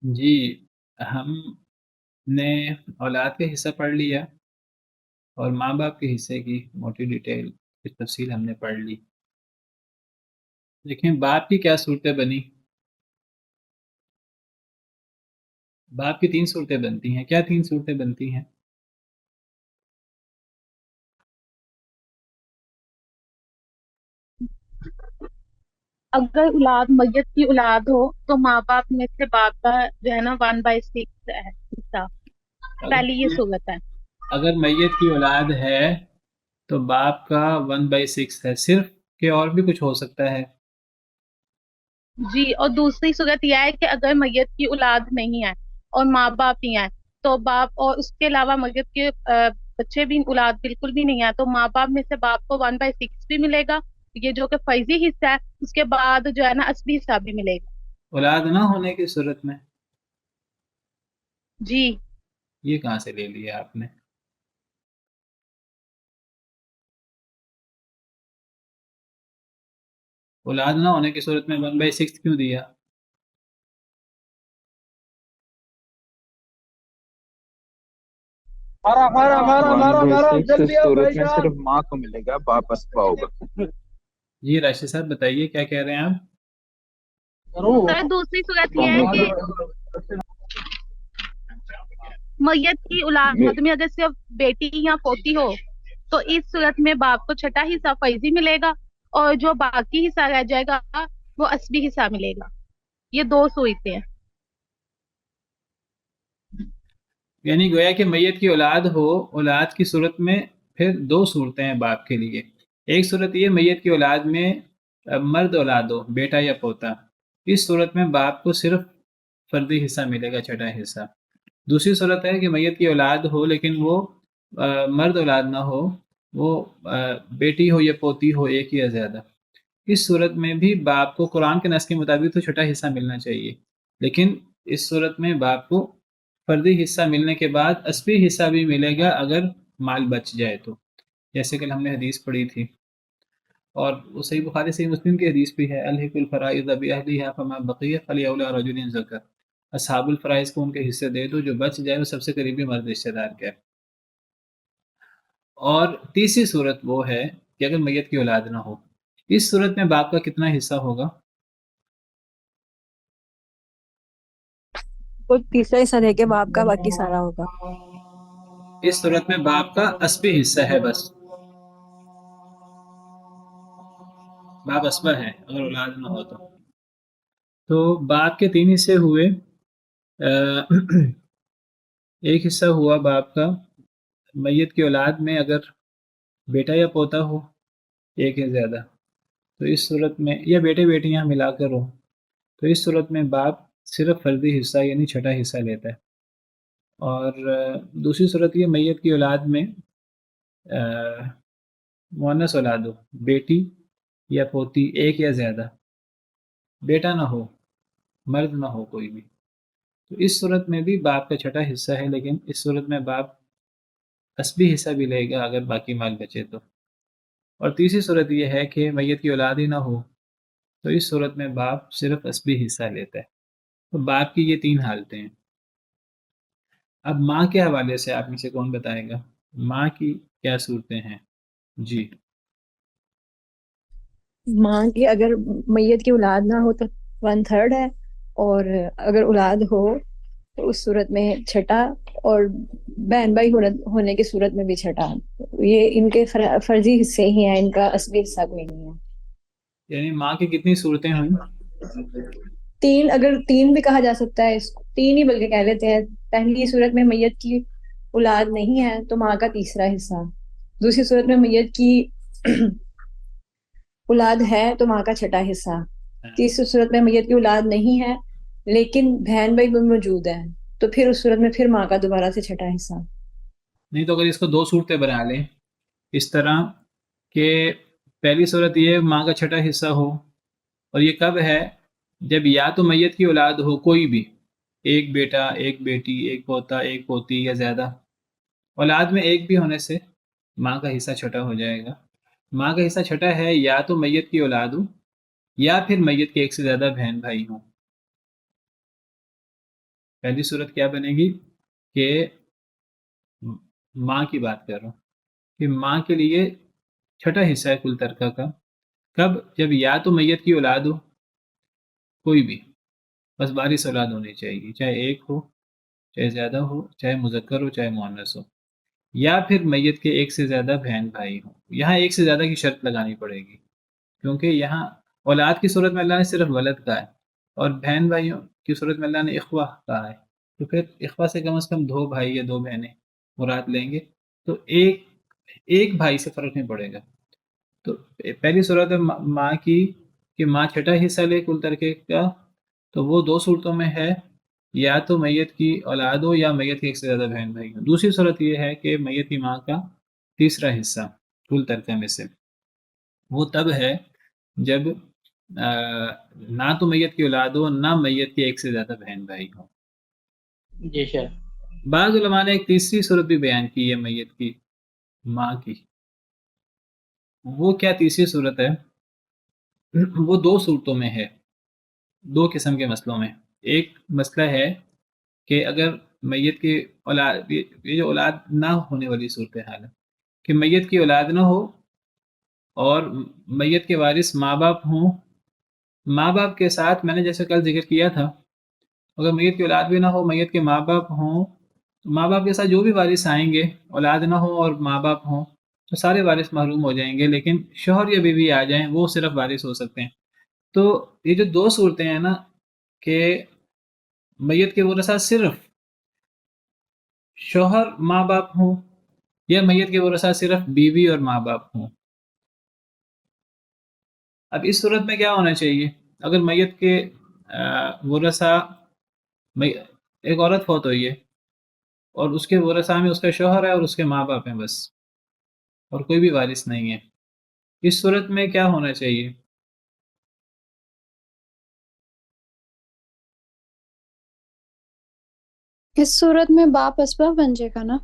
جی، ہم نے اولاد کا حصہ پڑھ لیا اور ماں باپ کے حصے کی موٹی ڈیٹیل کی تفصیل ہم نے پڑھ لی. دیکھیں باپ کی کیا صورتیں بنی. باپ کی 3 صورتیں بنتی ہیں. کیا 3 صورتیں بنتی ہیں؟ اگر اولاد میت کی اولاد ہو تو ماں باپ میں سے باپ کا جو ہے نا 1/6 ہے حصہ. اگر پہلی یہ صورت ہے. اگر میت کی اولاد ہے تو باپ کا 1/6 ہے صرف، کہ اور بھی کچھ ہو سکتا ہے. جی، اور دوسری صورت یہ ہے کہ اگر میت کی اولاد نہیں ہے اور ماں باپ ہی ہیں تو باپ، اور اس کے علاوہ میت کے بچے بھی اولاد بالکل بھی نہیں ہے تو ماں باپ میں سے باپ کو 1/6 بھی ملے گا، یہ جو کہ فرضی حصہ ہے. اس کے بعد جو ہے نا اصلی حصہ بھی ملے گا. اولاد نہ ہونے کی صورت میں جی، یہ کہاں سے لے لیا آپ نے؟ اولاد نہ ہونے کی صورت میں 1/6 کیوں دیا؟ صورت میں صرف ماں کو ملے گا، باپ اسبا ہوگا. جی راشد صاحب بتائیے کیا کہہ رہے ہیں آپ؟ سر دوسری صورت یہ ہے کہ میت کی اولاد میں اگر صرف بیٹی یا پوتی ہو تو اس صورت میں باپ کو چھٹا حصہ فرضی ملے گا اور جو باقی حصہ رہ جائے گا وہ اصلی حصہ ملے گا. یہ 2 صورتیں ہیں. یعنی گویا کہ میت کی اولاد ہو، اولاد کی صورت میں پھر 2 صورتیں ہیں باپ کے لیے. ایک صورت یہ میت کی اولاد میں مرد اولاد ہو، بیٹا یا پوتا، اس صورت میں باپ کو صرف فردی حصہ ملے گا، چھٹا حصہ. دوسری صورت ہے کہ میت کی اولاد ہو لیکن وہ مرد اولاد نہ ہو، وہ بیٹی ہو یا پوتی ہو، ایک یا زیادہ. اس صورت میں بھی باپ کو قرآن کے نص کے مطابق تو چھٹا حصہ ملنا چاہیے، لیکن اس صورت میں باپ کو فردی حصہ ملنے کے بعد اصلی حصہ بھی ملے گا اگر مال بچ جائے تو، جیسے کہ ہم نے حدیث پڑھی تھی. اور وہ صحیح بخاری صحیح مسلم کی حدیث بھی ہے، الحق الفرائض باہلھا فما بقی فلیولی رجل ذکر. اصحاب الفرائض کو ان کے حصے دے دو، جو بچ جائے وہ سب سے قریبی مرد رشتہ دار کا ہے. اور تیسری صورت وہ ہے کہ اگر میت کی اولاد نہ ہو، اس صورت میں باپ کا کتنا حصہ ہوگا؟ وہ تیسرا حصہ دے کے باپ کا باقی سارا ہوگا. اس صورت میں باپ کا اصلی حصہ ہے بس. باپ اسبا ہے اگر اولاد نہ ہو تو باپ کے 3 حصے ہوئے. ایک حصہ ہوا باپ کا میت کی اولاد میں اگر بیٹا یا پوتا ہو، ایک یا زیادہ، تو اس صورت میں، یا بیٹے بیٹیاں ملا کر ہو، تو اس صورت میں باپ صرف فردی حصہ یعنی چھٹا حصہ لیتا ہے. اور دوسری صورت یہ میت کی اولاد میں مؤنث اولاد ہو، بیٹی یا پوتی ایک یا زیادہ، بیٹا نہ ہو، مرد نہ ہو کوئی بھی، تو اس صورت میں بھی باپ کا چھٹا حصہ ہے، لیکن اس صورت میں باپ اصلی حصہ بھی لے گا اگر باقی مال بچے تو. اور تیسری صورت یہ ہے کہ میت کی اولاد ہی نہ ہو تو اس صورت میں باپ صرف اصلی حصہ لیتا ہے. تو باپ کی یہ 3 حالتیں ہیں. اب ماں کے حوالے سے آپ میں سے کون بتائے گا ماں کی کیا صورتیں ہیں؟ جی ماں کی اگر میت کی اولاد نہ ہو تو 1/3 ہے، اور اگر اولاد ہو تو اس صورت میں چھٹا، اور بہن بھائی ہونے کی صورت میں بھی چھٹا. یہ ان کے فرضی حصے ہی ہیں، ان کا اصلی حصہ کوئی نہیں ہے. یعنی ماں کی کتنی صورتیں ہوئیں؟ 3، اگر 3 بھی کہا جا سکتا ہے اس کو، 3 ہی بلکہ کہہ لیتے ہیں. پہلی صورت میں میت کی اولاد نہیں ہے تو ماں کا تیسرا حصہ. دوسری صورت میں میت کی اولاد ہے تو ماں کا چھٹا حصہ. تیسری صورت میں میت کی اولاد نہیں ہے لیکن بہن بھائی بھی موجود ہے تو پھر اس صورت میں پھر ماں کا دوبارہ سے چھٹا حصہ. نہیں تو اگر اس کو 2 صورتیں بنا لیں اس طرح کہ پہلی صورت یہ ماں کا چھٹا حصہ ہو، اور یہ کب ہے؟ جب یا تو میت کی اولاد ہو کوئی بھی، ایک بیٹا، ایک بیٹی، ایک پوتا، ایک پوتی یا زیادہ. اولاد میں ایک بھی ہونے سے ماں کا حصہ چھٹا ہو جائے گا. ماں کا حصہ چھٹا ہے یا تو میت کی اولاد ہو یا پھر میت کے ایک سے زیادہ بہن بھائی ہوں. پہلی صورت کیا بنے گی کہ ماں کی بات کر رہا ہوں کہ ماں کے لیے چھٹا حصہ ہے کل ترکہ کا. کب؟ جب یا تو میت کی اولاد ہو، کوئی بھی، بس وارث اولاد ہونی چاہیے، چاہے ایک ہو چاہے زیادہ ہو، چاہے مذکر ہو چاہے مؤنث ہو، یا پھر میت کے ایک سے زیادہ بہن بھائی ہوں. یہاں ایک سے زیادہ کی شرط لگانی پڑے گی، کیونکہ یہاں اولاد کی صورت میں اللہ نے صرف ولد کہا ہے، اور بہن بھائیوں کی صورت میں اللہ نے اخوہ کہا ہے. تو پھر اخوہ سے کم از کم 2 بھائی یا 2 بہنیں مراد لیں گے، تو ایک بھائی سے فرق نہیں پڑے گا. تو پہلی صورت ہے ماں کی کہ ماں چھٹا حصہ لے کل ترکے کا، تو وہ 2 صورتوں میں ہے، یا تو میت کی اولاد ہو یا میت کے ایک سے زیادہ بہن بھائی ہو. دوسری صورت یہ ہے کہ میت کی ماں کا تیسرا حصہ کل ترکہ میں سے، وہ تب ہے جب نہ تو میت کی اولاد ہو نہ میت کے ایک سے زیادہ بہن بھائی ہو. جی سر. بعض علماء نے ایک تیسری صورت بھی بیان کی ہے میت کی ماں کی. وہ کیا تیسری صورت ہے؟ وہ 2 صورتوں میں ہے، 2 قسم کے مسئلوں میں. ایک مسئلہ ہے کہ اگر میت کی اولاد، یہ جو اولاد نہ ہونے والی صورتحال ہے کہ میت کی اولاد نہ ہو اور میت کے وارث ماں باپ ہوں. ماں باپ کے ساتھ میں نے جیسے کل ذکر کیا تھا، اگر میت کی اولاد بھی نہ ہو، میت کے ماں باپ ہوں، تو ماں باپ کے ساتھ جو بھی وارث آئیں گے، اولاد نہ ہو اور ماں باپ ہوں، تو سارے وارث محروم ہو جائیں گے. لیکن شوہر یا بیوی آ جائیں، وہ صرف وارث ہو سکتے ہیں. تو یہ جو 2 صورتیں ہیں نا کہ میت کے ورثہ صرف شوہر ماں باپ ہوں یا میت کے ورثہ صرف بیوی اور ماں باپ ہوں. اب اس صورت میں کیا ہونا چاہیے؟ اگر میت کے ورثہ، ایک عورت فوت ہوئی ہے اور اس کے ورثہ میں اس کا شوہر ہے اور اس کے ماں باپ ہیں بس، اور کوئی بھی وارث نہیں ہے، اس صورت میں کیا ہونا چاہیے؟ اس صورت میں باپ اسباب بن جائے گا نا؟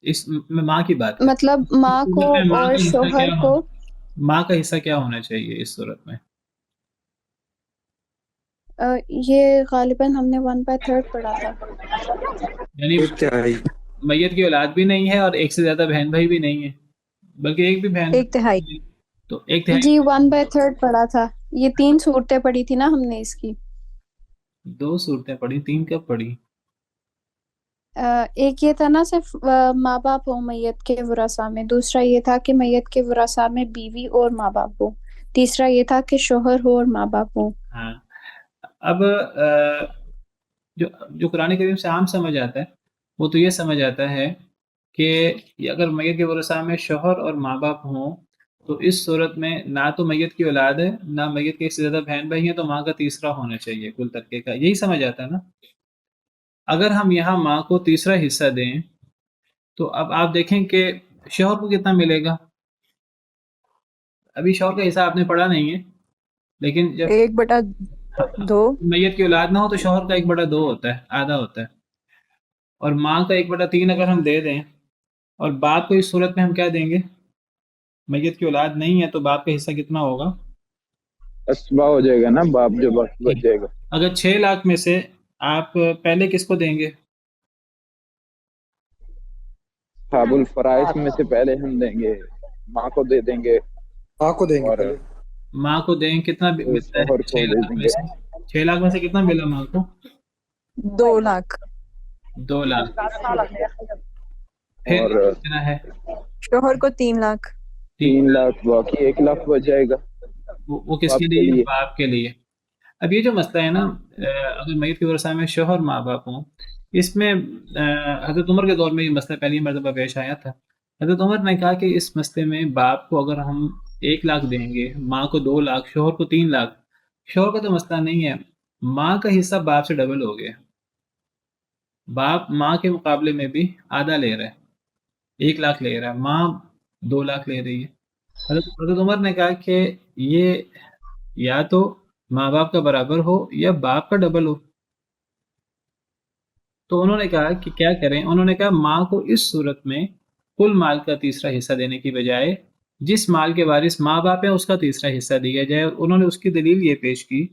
اس میں ماں کی بات ہے. مطلب ماں اس کو صورت میں اور شوہر کو، ماں کا حصہ کیا ہونا چاہیے اس صورت میں؟ یہ غالباً ہم نے 1/3 پڑھا تھا. یعنی میت کی اولاد بھی نہیں ہے اور ایک سے زیادہ بہن بھائی بھی نہیں ہے، بلکہ ایک بھی بہن 1/3. تو 1/3. جی 1/3 پڑھا تھا. یہ 3 صورتیں پڑھی تھی نا ہم نے اس کی. 2 صورتیں پڑھی، 3 کب پڑھی؟ ایک یہ تھا نا صرف ماں باپ ہو میت کے ورثہ میں، دوسرا یہ تھا کہ میت کے ورثہ میں بیوی اور ماں باپ ہو، تیسرا یہ تھا کہ شوہر ہو اور ماں باپ ہو. ہاں. اب جو قرآن کریم سے عام سمجھ آتا ہے وہ تو یہ سمجھ آتا ہے کہ اگر میت کے ورثہ میں شوہر اور ماں باپ ہوں تو اس صورت میں نہ تو میت کی اولاد ہے نہ میت کے ایک سے زیادہ بہن بھائی ہیں، تو ماں کا تیسرا ہونا چاہیے کل ترکے کا. یہی سمجھ آتا ہے نا. اگر ہم یہاں ماں کو تیسرا حصہ دیں تو اب آپ دیکھیں کہ شوہر کو کتنا ملے گا. ابھی شوہر کا حصہ آپ نے پڑھا نہیں ہے، لیکن جب 1/2. میت کی اولاد نہ ہو تو شوہر کا 1/2 ہوتا ہے، آدھا ہوتا ہے، اور ماں کا 1/3 اگر ہم دے دیں، اور باپ کو اس صورت میں ہم کیا دیں گے؟ میت کی اولاد نہیں ہے تو باپ کا حصہ کتنا ہوگا؟ اسبا ہو جائے گا نا، باپ جو وقت بچ جائے گا. اگر 6 لاکھ میں سے آپ پہلے کس کو دیں گے؟ صحاب الفرائض میں سے پہلے ہم دیں گے، ماں کو دے دیں گے، ماں کو دیں گے اور پہلے. ماں کو دیں. کتنا ملتا ہے شوہر 6 کو دے لاکھ دیں میں گے. سے؟ 6 لاکھ میں سے کتنا ملا ماں کو؟ 2 لاکھ. 2 لاکھ. پھر اور کتنا ہے؟ شوہر کو 3 لاکھ. 3 لاکھ، باقی 1 لاکھ بچ جائے گا وہ کس کے لیے؟ باپ کے لیے. اب یہ جو مسئلہ ہے نا، اگر میت کے ورثہ میں شوہر ماں باپ ہوں، اس میں حضرت عمر کے دور میں یہ مسئلہ پہلی مرتبہ پیش آیا تھا. حضرت عمر نے کہا کہ اس مسئلے میں باپ کو اگر ہم 1 لاکھ دیں گے، ماں کو 2 لاکھ، شوہر کو 3 لاکھ. شوہر کا تو مسئلہ نہیں ہے، ماں کا حصہ باپ سے ڈبل ہو گیا. باپ ماں کے مقابلے میں بھی آدھا لے رہا ہے، 1 لاکھ لے رہا ہے، ماں 2 لاکھ لے رہی ہے. حضرت عمر نے کہا کہ یہ یا تو ماں باپ کا برابر ہو یا باپ کا ڈبل ہو. تو انہوں نے کہا کہ کیا کریں؟ انہوں نے کہا ماں کو اس صورت میں کل مال کا تیسرا حصہ دینے کی بجائے جس مال کے وارث ماں باپ ہیں اس کا تیسرا حصہ دیا جائے. اور انہوں نے اس کی دلیل یہ پیش کی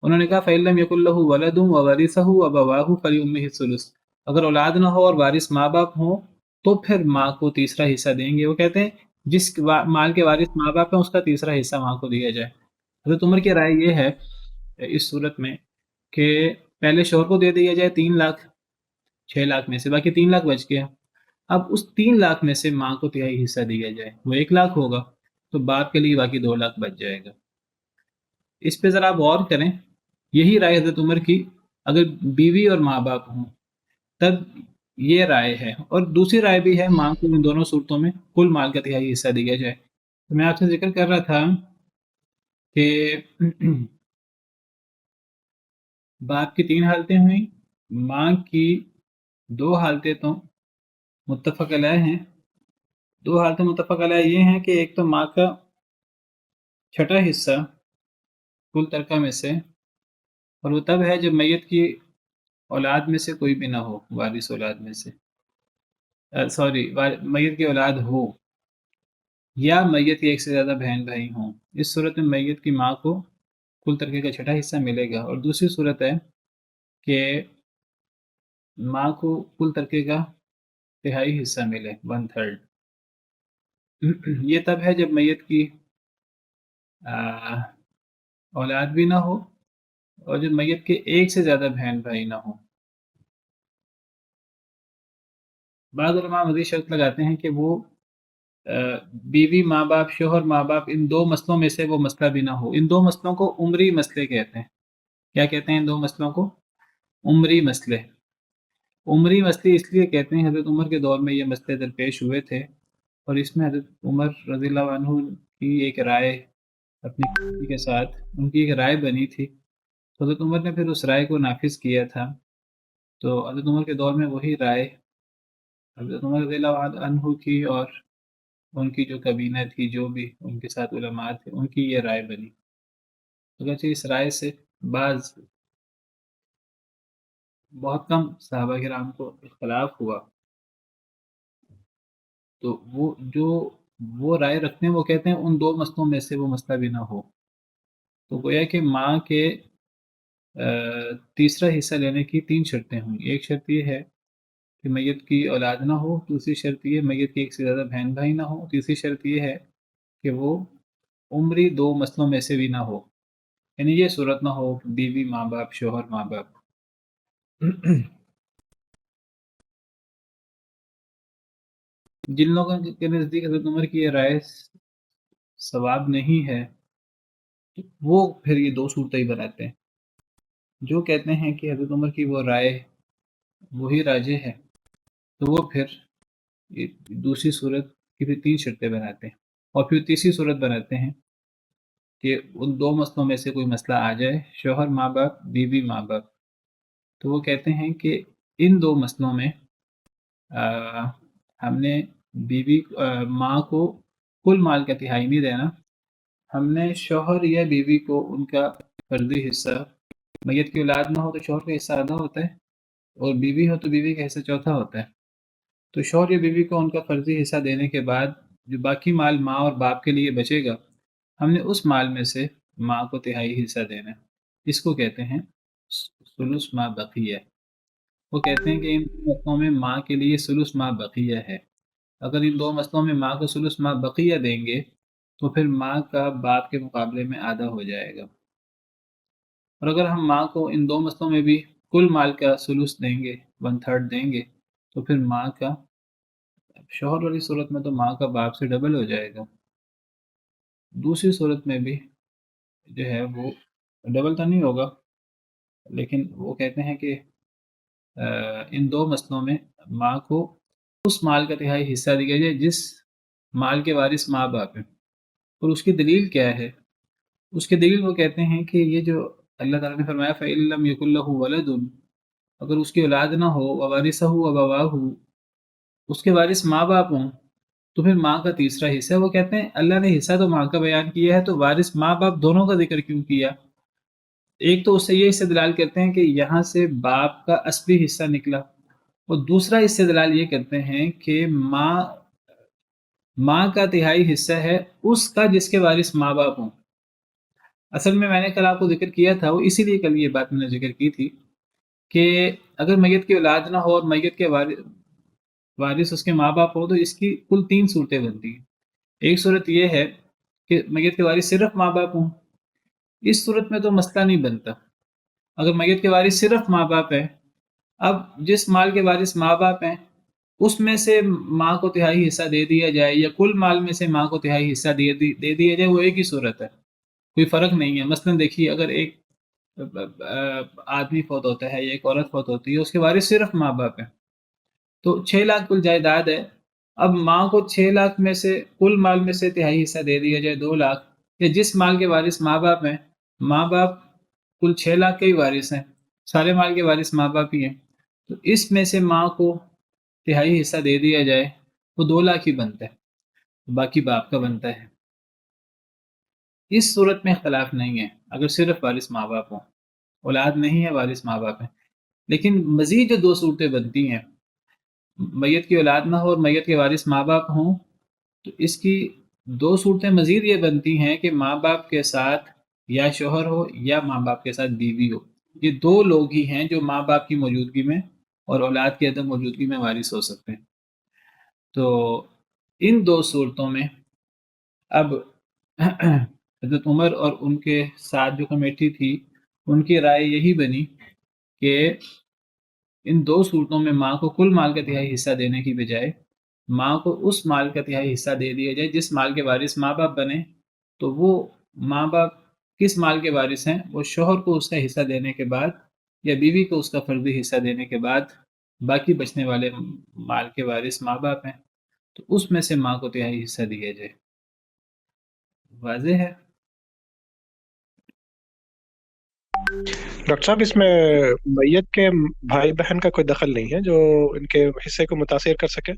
انہوں نے کہا فَإِن لَّمْ يَكُن لَّهُ وَلَدٌ وَوَرِثَهُ أَبَوَاهُ فَلِأُمِّهِ الثُّلُثُ، اگر اولاد نہ ہو اور وارث ماں باپ ہوں تو پھر ماں کو تیسرا حصہ دیں گے. وہ کہتے ہیں جس مال کے وارث ماں باپ ہیں اس کا تیسرا حصہ ماں کو دیا جائے. حضرت عمر کی رائے یہ ہے اس صورت میں کہ پہلے شوہر کو دے دیا جائے 3 لاکھ 6 لاکھ میں سے، باقی 3 لاکھ بچ گیا. اب اس 3 لاکھ میں سے ماں کو تہائی حصہ دیا جائے، وہ 1 لاکھ ہوگا تو باپ کے لیے باقی 2 لاکھ بچ جائے گا. اس پہ ذرا آپ غور کریں، یہی رائے حضرت عمر کی اگر بیوی اور ماں باپ ہوں تب یہ رائے ہے. اور دوسری رائے بھی ہے ماں کو ان دونوں صورتوں میں کل مال کا تہائی حصہ دیا جائے. تو میں آپ سے ذکر کر رہا تھا کہ باپ کی 3 حالتیں ہوئیں، ماں کی 2 حالتیں تو متفق علیہ ہیں. 2 حالتیں متفق علیہ یہ ہیں کہ ایک تو ماں کا چھٹا حصہ کل ترکہ میں سے، اور وہ تب ہے جب میت کی اولاد میں سے کوئی بھی نہ ہو، وارث اولاد میں سے میت کی اولاد ہو یا میت کی ایک سے زیادہ بہن بھائی ہوں. اس صورت میں میت کی ماں کو کل ترکے کا چھٹا حصہ ملے گا. اور دوسری صورت ہے کہ ماں کو کل ترکے کا تہائی حصہ ملے 1/3. یہ تب ہے جب میت کی اولاد بھی نہ ہو اور جب میت کے ایک سے زیادہ بہن بھائی نہ ہو. بعض علماء مزید شرط لگاتے ہیں کہ وہ بیوی ماں باپ شوہر ماں باپ ان 2 مسئلوں میں سے وہ مسئلہ بھی نہ ہو. ان 2 مسئلوں کو عمری مسئلے کہتے ہیں. کیا کہتے ہیں ان 2 مسئلوں کو؟ عمری مسئلے. عمری مسئلے اس لیے کہتے ہیں حضرت عمر کے دور میں یہ مسئلے درپیش ہوئے تھے اور اس میں حضرت عمر رضی اللہ عنہ کی ایک رائے اپنی بیوی کے ساتھ ان کی ایک رائے بنی تھی، تو حضرت عمر نے پھر اس رائے کو نافذ کیا تھا. تو حضرت عمر کے دور میں وہی رائے حضرت عمر رضی اللہ عنہ کی اور ان کی جو کابینہ تھی، جو بھی ان کے ساتھ علماء تھے، ان کی یہ رائے بنی. اگرچہ اس رائے سے بعض بہت کم صحابہ کرام کو اختلاف ہوا، تو وہ رائے رکھتے ہیں، وہ کہتے ہیں ان 2 مسئلوں میں سے وہ مسئلہ بھی نہ ہو. تو گویا کہ ماں کے تیسرا حصہ لینے کی 3 شرطیں ہوئیں. ایک شرط یہ ہے کہ میت کی اولاد نہ ہو، دوسری شرط یہ میت کی ایک سے زیادہ بہن بھائی نہ ہو، تیسری شرط یہ ہے کہ وہ عمری 2 مسئلوں میں سے بھی نہ ہو. یعنی یہ صورت نہ ہو بیوی ماں باپ شوہر ماں باپ. جن لوگوں کے نزدیک حضرت عمر کی یہ رائے ثواب نہیں ہے وہ پھر یہ 2 صورتیں ہی بناتے ہیں. جو کہتے ہیں کہ حضرت عمر کی وہ رائے وہی راجح ہے تو وہ پھر یہ دوسری صورت کی پھر 3 شرطیں بناتے ہیں اور پھر تیسری صورت بناتے ہیں کہ ان 2 مسئلوں میں سے کوئی مسئلہ آ جائے، شوہر ماں باپ بیوی ماں باپ، تو وہ کہتے ہیں کہ ان 2 مسئلوں میں ہم نے ماں کو کل مال کا تہائی نہیں دینا، ہم نے شوہر یا بیوی کو ان کا فرضی حصہ، میت کی اولاد نہ ہو تو شوہر کا حصہ آدھا ہوتا ہے اور بیوی ہو تو بیوی کا حصہ چوتھا ہوتا ہے. تو شوہر یا بیوی کو ان کا فرضی حصہ دینے کے بعد جو باقی مال ماں اور باپ کے لیے بچے گا، ہم نے اس مال میں سے ماں کو تہائی حصہ دینا. اس کو کہتے ہیں ثلث ما بقیہ. وہ کہتے ہیں کہ ان 2 مسئلوں میں ماں کے لیے ثلث ما بقیہ ہے. اگر ان 2 مسئلوں میں ماں کو ثلث ما بقیہ دیں گے تو پھر ماں کا باپ کے مقابلے میں آدھا ہو جائے گا. اور اگر ہم ماں کو ان 2 مسئلوں میں بھی کل مال کا ثلث دیں گے 1/3 دیں گے تو پھر ماں کا شوہر والی صورت میں تو ماں کا باپ سے ڈبل ہو جائے گا. دوسری صورت میں بھی جو ہے وہ ڈبل تو نہیں ہوگا، لیکن وہ کہتے ہیں کہ ان 2 مسئلوں میں ماں کو اس مال کا تہائی حصہ دیا جائے جس مال کے وارث ماں باپ ہیں. اور اس کی دلیل کیا ہے؟ اس کی دلیل وہ کہتے ہیں کہ یہ جو اللہ تعالیٰ نے فرمایا فَإِن لَّمْ يَكُن لَّهُ وَلَدٌ، اگر اس کی اولاد نہ ہو وَوَرِثَهُ أَبَوَاهُ، اس کے وارث ماں باپ ہوں تو پھر ماں کا تیسرا حصہ. وہ کہتے ہیں اللہ نے حصہ تو ماں کا بیان کیا ہے تو وارث ماں باپ دونوں کا ذکر کیوں کیا؟ ایک تو اس سے یہ استدلال کرتے ہیں کہ یہاں سے باپ کا اصلی حصہ نکلا، اور دوسرا استدلال یہ کرتے ہیں کہ ماں کا تہائی حصہ ہے اس کا جس کے وارث ماں باپ ہوں. اصل میں نے کل آپ کو ذکر کیا تھا، وہ اسی لیے کل یہ بات میں نے ذکر کی تھی کہ اگر میت کی اولاد نہ ہو اور میت کے وارث اس کے ماں باپ ہو تو اس کی کل 3 صورتیں بنتی ہیں۔ ایک صورت یہ ہے کہ میت کے وارث صرف ماں باپ ہوں، اس صورت میں تو مسئلہ نہیں بنتا۔ اگر میت کے وارث صرف ماں باپ ہیں، اب جس مال کے وارث ماں باپ ہیں اس میں سے ماں کو تہائی حصہ دے دیا جائے یا کل مال میں سے ماں کو تہائی حصہ دے دیا جائے، وہ ایک ہی صورت ہے، کوئی فرق نہیں ہے۔ مثلا دیکھیے، اگر ایک آدمی فوت ہوتا ہے یا ایک عورت فوت ہوتی ہے، اس کے وارث صرف ماں باپ ہیں، تو 6 لاکھ کل جائیداد ہے۔ اب ماں کو 6 لاکھ میں سے کل مال میں سے تہائی حصہ دے دیا جائے 2 لاکھ، یا جس مال کے وارث ماں باپ ہیں، ماں باپ کل 6 لاکھ کے ہی وارث ہیں، سارے مال کے وارث ماں باپ ہی ہیں، تو اس میں سے ماں کو تہائی حصہ دے دیا جائے، وہ 2 لاکھ ہی بنتا ہے، باقی باپ کا بنتا ہے۔ اس صورت میں اختلاف نہیں ہے اگر صرف وارث ماں باپ ہوں، اولاد نہیں ہے، وارث ماں باپ ہیں۔ لیکن مزید جو 2 صورتیں بنتی ہیں، میت کی اولاد نہ ہو اور میت کے وارث ماں باپ ہوں، تو اس کی 2 صورتیں مزید یہ بنتی ہیں کہ ماں باپ کے ساتھ یا شوہر ہو یا ماں باپ کے ساتھ بیوی ہو۔ یہ 2 لوگ ہی ہیں جو ماں باپ کی موجودگی میں اور اولاد کی عدم موجودگی میں وارث ہو سکتے ہیں۔ تو ان 2 صورتوں میں اب حضرت عمر اور ان کے ساتھ جو کمیٹی تھی ان کی رائے یہی بنی کہ ان 2 صورتوں میں ماں کو کل مال کا تہائی حصہ دینے کی بجائے ماں کو اس مال کا تہائی حصہ دے دیا جائے جس مال کے وارث ماں باپ بنے۔ تو وہ ماں باپ کس مال کے وارث ہیں؟ وہ شوہر کو اس کا حصہ دینے کے بعد یا بیوی کو اس کا فرضی حصہ دینے کے بعد باقی بچنے والے مال کے وارث ماں باپ ہیں، تو اس میں سے ماں کو تہائی حصہ دیا جائے۔ واضح ہے؟ ڈاکٹر صاحب، اس میں میت کے بھائی بہن کا کوئی دخل نہیں ہے جو ان کے حصے کو متاثر کر سکے؟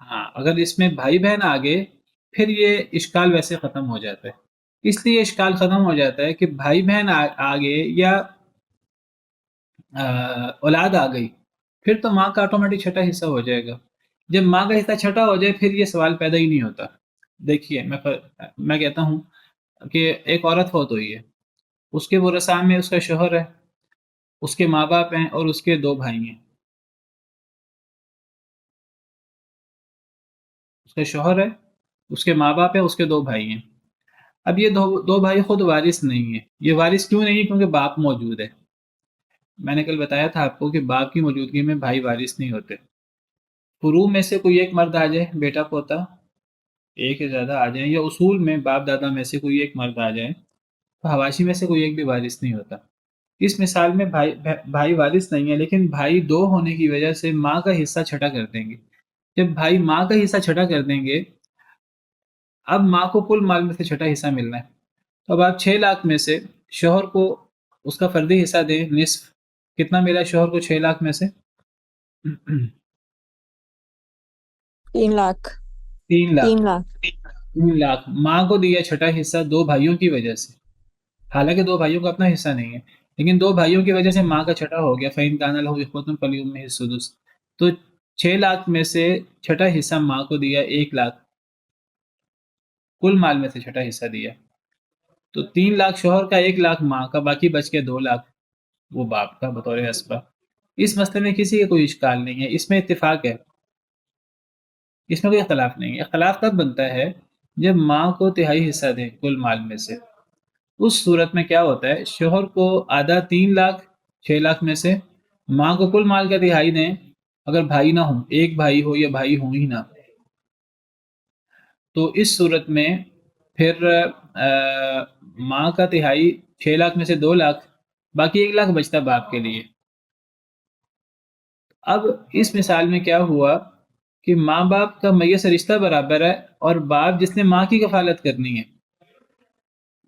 ہاں، اگر اس میں بھائی بہن آگے پھر یہ اشکال ویسے ختم ہو جاتا ہے۔ اس لیے اشکال ختم ہو جاتا ہے کہ بھائی بہن آگے یا اولاد آ گئی پھر تو ماں کا آٹومیٹک چھٹا حصہ ہو جائے گا۔ جب ماں کا حصہ چھٹا ہو جائے پھر یہ سوال پیدا ہی نہیں ہوتا۔ دیکھیے، میں کہتا ہوں کہ ایک عورت فوت ہوئی ہے، اس کے ورثاء میں اس کا شوہر ہے، اس کے ماں باپ ہیں اور اس کے 2 بھائی ہیں۔ اس کا شوہر ہے، اس کے ماں باپ ہیں، اس کے 2 بھائی ہیں۔ اب یہ 2 بھائی خود وارث نہیں ہیں۔ یہ وارث کیوں نہیں ہے؟ کیونکہ باپ موجود ہے۔ میں نے کل بتایا تھا آپ کو کہ باپ کی موجودگی میں بھائی وارث نہیں ہوتے۔ فروع میں سے کوئی ایک مرد آ جائے، بیٹا پوتا ایک یا زیادہ آ جائیں، یا اصول میں باپ دادا میں سے کوئی ایک مرد آ جائے، تو حواشی میں سے کوئی ایک بھی وارث نہیں ہوتا۔ اس مثال میں بھائی وارث نہیں ہے، لیکن بھائی 2 ہونے کی وجہ سے ماں کا حصہ چھٹا کر دیں گے۔ جب بھائی ماں کا حصہ چھٹا کر دیں گے، اب ماں کو کل مال میں سے چھٹا حصہ ملنا ہے، تو اب آپ 6 لاکھ میں سے شوہر کو اس کا فردی حصہ دیں، نصف۔ کتنا ملا شوہر کو 6 لاکھ میں سے؟ 3 لاکھ 3 لاکھ 3 لاکھ 3 لاکھ ماں کو دیا چھٹا حصہ 2 بھائیوں کی وجہ سے۔ حالانکہ 2 بھائیوں کا اپنا حصہ نہیں ہے، لیکن 2 بھائیوں کی وجہ سے ماں کا چھٹا ہو گیا۔ فَإِنْ كَانَ لَهُ إِخْوَةٌ فَلِأُمِّهِ السُّدُسُ، تو 6 لاکھ میں سے چھٹا حصہ ماں کو دیا 1 لاکھ، کل مال میں سے چھٹا حصہ دیا، تو 3 لاکھ شوہر کا، 1 لاکھ ماں کا، باقی بچ کے 2 لاکھ وہ باپ کا بطور اسبہ۔ اس مسئلے میں کسی کا کوئی اشکال نہیں ہے، اس میں اتفاق ہے، اس میں کوئی اختلاف نہیں ہے۔ اختلاف تب بنتا ہے جب ماں کو تہائی حصہ دیں کل مال میں سے۔ اس صورت میں کیا ہوتا ہے، شوہر کو آدھا 3 لاکھ 6 لاکھ میں سے، ماں کو کل مال کا تہائی دیں۔ اگر بھائی نہ ہوں، ایک بھائی ہو یا بھائی ہوں ہی نہ، تو اس صورت میں پھر ماں کا تہائی 6 لاکھ میں سے 2 لاکھ، باقی 1 لاکھ بچتا باپ کے لیے۔ اب اس مثال میں کیا ہوا کہ ماں باپ کا میت سے رشتہ برابر ہے، اور باپ جس نے ماں کی کفالت کرنی ہے،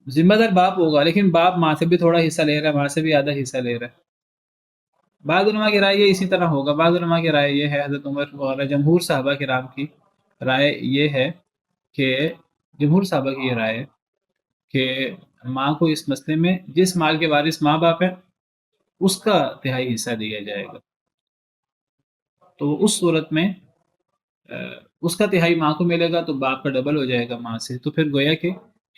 ذمہ دار باپ ہوگا، لیکن باپ ماں سے بھی تھوڑا حصہ لے رہا ہے، ماں سے بھی آدھا حصہ لے رہا ہے۔ بعض علماء کی رائے یہ اسی طرح ہوگا، بعض علماء کی رائے یہ ہے، حضرت عمر وغیرہ جمہور صحابہ کرام کی رائے یہ ہے کہ جمہور صحابہ کی یہ رائے ہے کہ ماں کو اس مسئلے میں جس مال کے وارث ماں باپ ہیں اس کا تہائی حصہ دیا جائے گا۔ تو اس صورت میں اس کا تہائی ماں کو ملے گا، تو باپ کا ڈبل ہو جائے گا ماں سے، تو پھر گویا کہ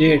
1.5।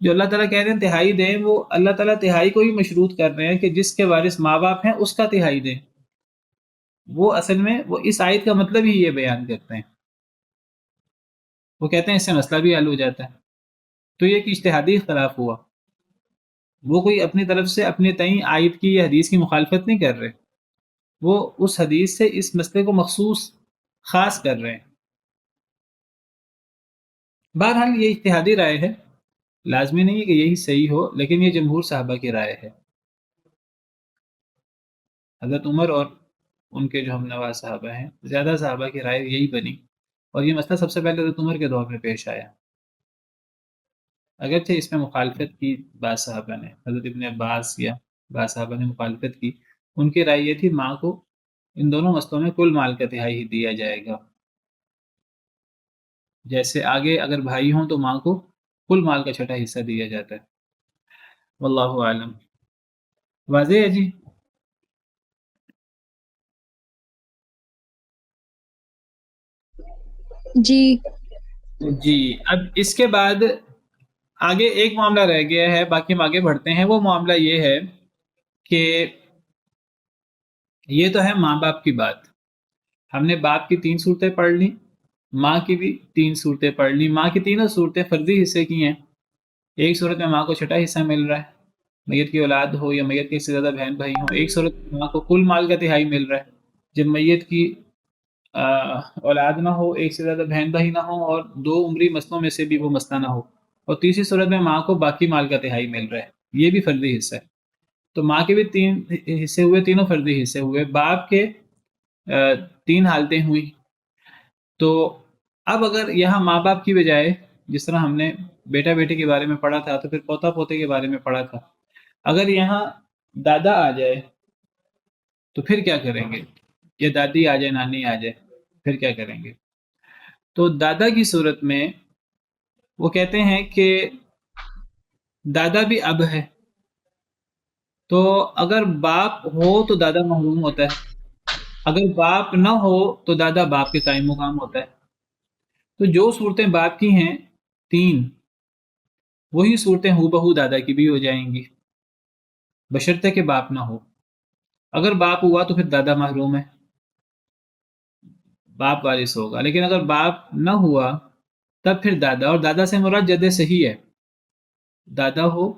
جو اللہ تعالیٰ کہہ رہے ہیں تہائی دیں، وہ اللہ تعالیٰ تہائی کو ہی مشروط کر رہے ہیں کہ جس کے وارث ماں باپ ہیں اس کا تہائی دیں. وہ اصل میں وہ اس آیت کا مطلب ہی یہ بیان کرتے ہیں. وہ کہتے ہیں اس سے مسئلہ بھی حل ہو جاتا ہے. تو یہ ایک اجتہادی اختلاف ہوا. وہ کوئی اپنی طرف سے اپنے تئیں آیت کی یا حدیث کی مخالفت نہیں کر رہے، وہ اس حدیث سے اس مسئلے کو مخصوص خاص کر رہے ہیں. بہرحال یہ اجتہادی رائے ہے، لازمی نہیں ہے کہ یہی صحیح ہو، لیکن یہ جمہور صحابہ کی رائے ہے. حضرت عمر اور ان کے جو ہم نوا صحابہ ہیں، زیادہ صحابہ کی رائے یہی بنی، اور یہ مسئلہ سب سے پہلے حضرت عمر کے دور میں پیش آیا. اگرچہ اس میں مخالفت کی بعض صحابہ نے، حضرت ابن عباس یا بعض صحابہ نے مخالفت کی. ان کی رائے یہ تھی ماں کو ان دونوں مسئلوں میں کل مال کا تہائی ہی دیا جائے گا. جیسے آگے اگر بھائی ہوں تو ماں کو کل مال کا چھٹا حصہ دیا جاتا ہے. واللہ عالم. واضح ہے جی؟ جی جی. اب اس کے بعد آگے ایک معاملہ رہ گیا ہے، باقی ہم آگے بڑھتے ہیں. وہ معاملہ یہ ہے کہ یہ تو ہے ماں باپ کی بات. ہم نے باپ کی 3 صورتیں پڑھ لی، ماں کی بھی 3 صورتیں پڑھ لی. ماں کی تینوں صورتیں فرضی حصے کی ہیں. ایک صورت میں ماں کو چھٹا حصہ مل رہا ہے، میت کی اولاد ہو یا میت کے سے زیادہ بہن بھائی ہوں. ایک صورت میں ماں کو کل مال کا تہائی مل رہا ہے جب میت کی اولاد نہ ہو، ایک سے زیادہ بہن بھائی نہ ہو، اور 2 عمری مسئلوں میں سے بھی وہ مسئلہ نہ ہو. اور تیسری صورت میں ماں کو باقی مال کا تہائی مل رہا ہے، یہ بھی فرضی حصہ ہے. تو ماں کے بھی 3 حصے ہوئے، تینوں فرضی حصے ہوئے. باپ کے 3 حالتیں ہوئی. تو اب اگر یہاں ماں باپ کی بجائے، جس طرح ہم نے بیٹا بیٹی کے بارے میں پڑھا تھا تو پھر پوتا پوتے کے بارے میں پڑھا تھا، اگر یہاں دادا آ جائے تو پھر کیا کریں گے؟ یا دادی آ جائے، نانی آ جائے، پھر کیا کریں گے؟ تو دادا کی صورت میں وہ کہتے ہیں کہ دادا بھی اب ہے، تو اگر باپ ہو تو دادا محروم ہوتا ہے، اگر باپ نہ ہو تو دادا باپ کے قائم مقام ہوتا ہے. تو جو صورتیں باپ کی ہیں 3، وہی صورتیں ہو بہو دادا کی بھی ہو جائیں گی، بشرطے کہ باپ نہ ہو. اگر باپ ہوا تو پھر دادا محروم ہے، باپ وارث ہوگا. لیکن اگر باپ نہ ہوا تب پھر دادا، اور دادا سے مراد جد صحیح ہے، دادا ہو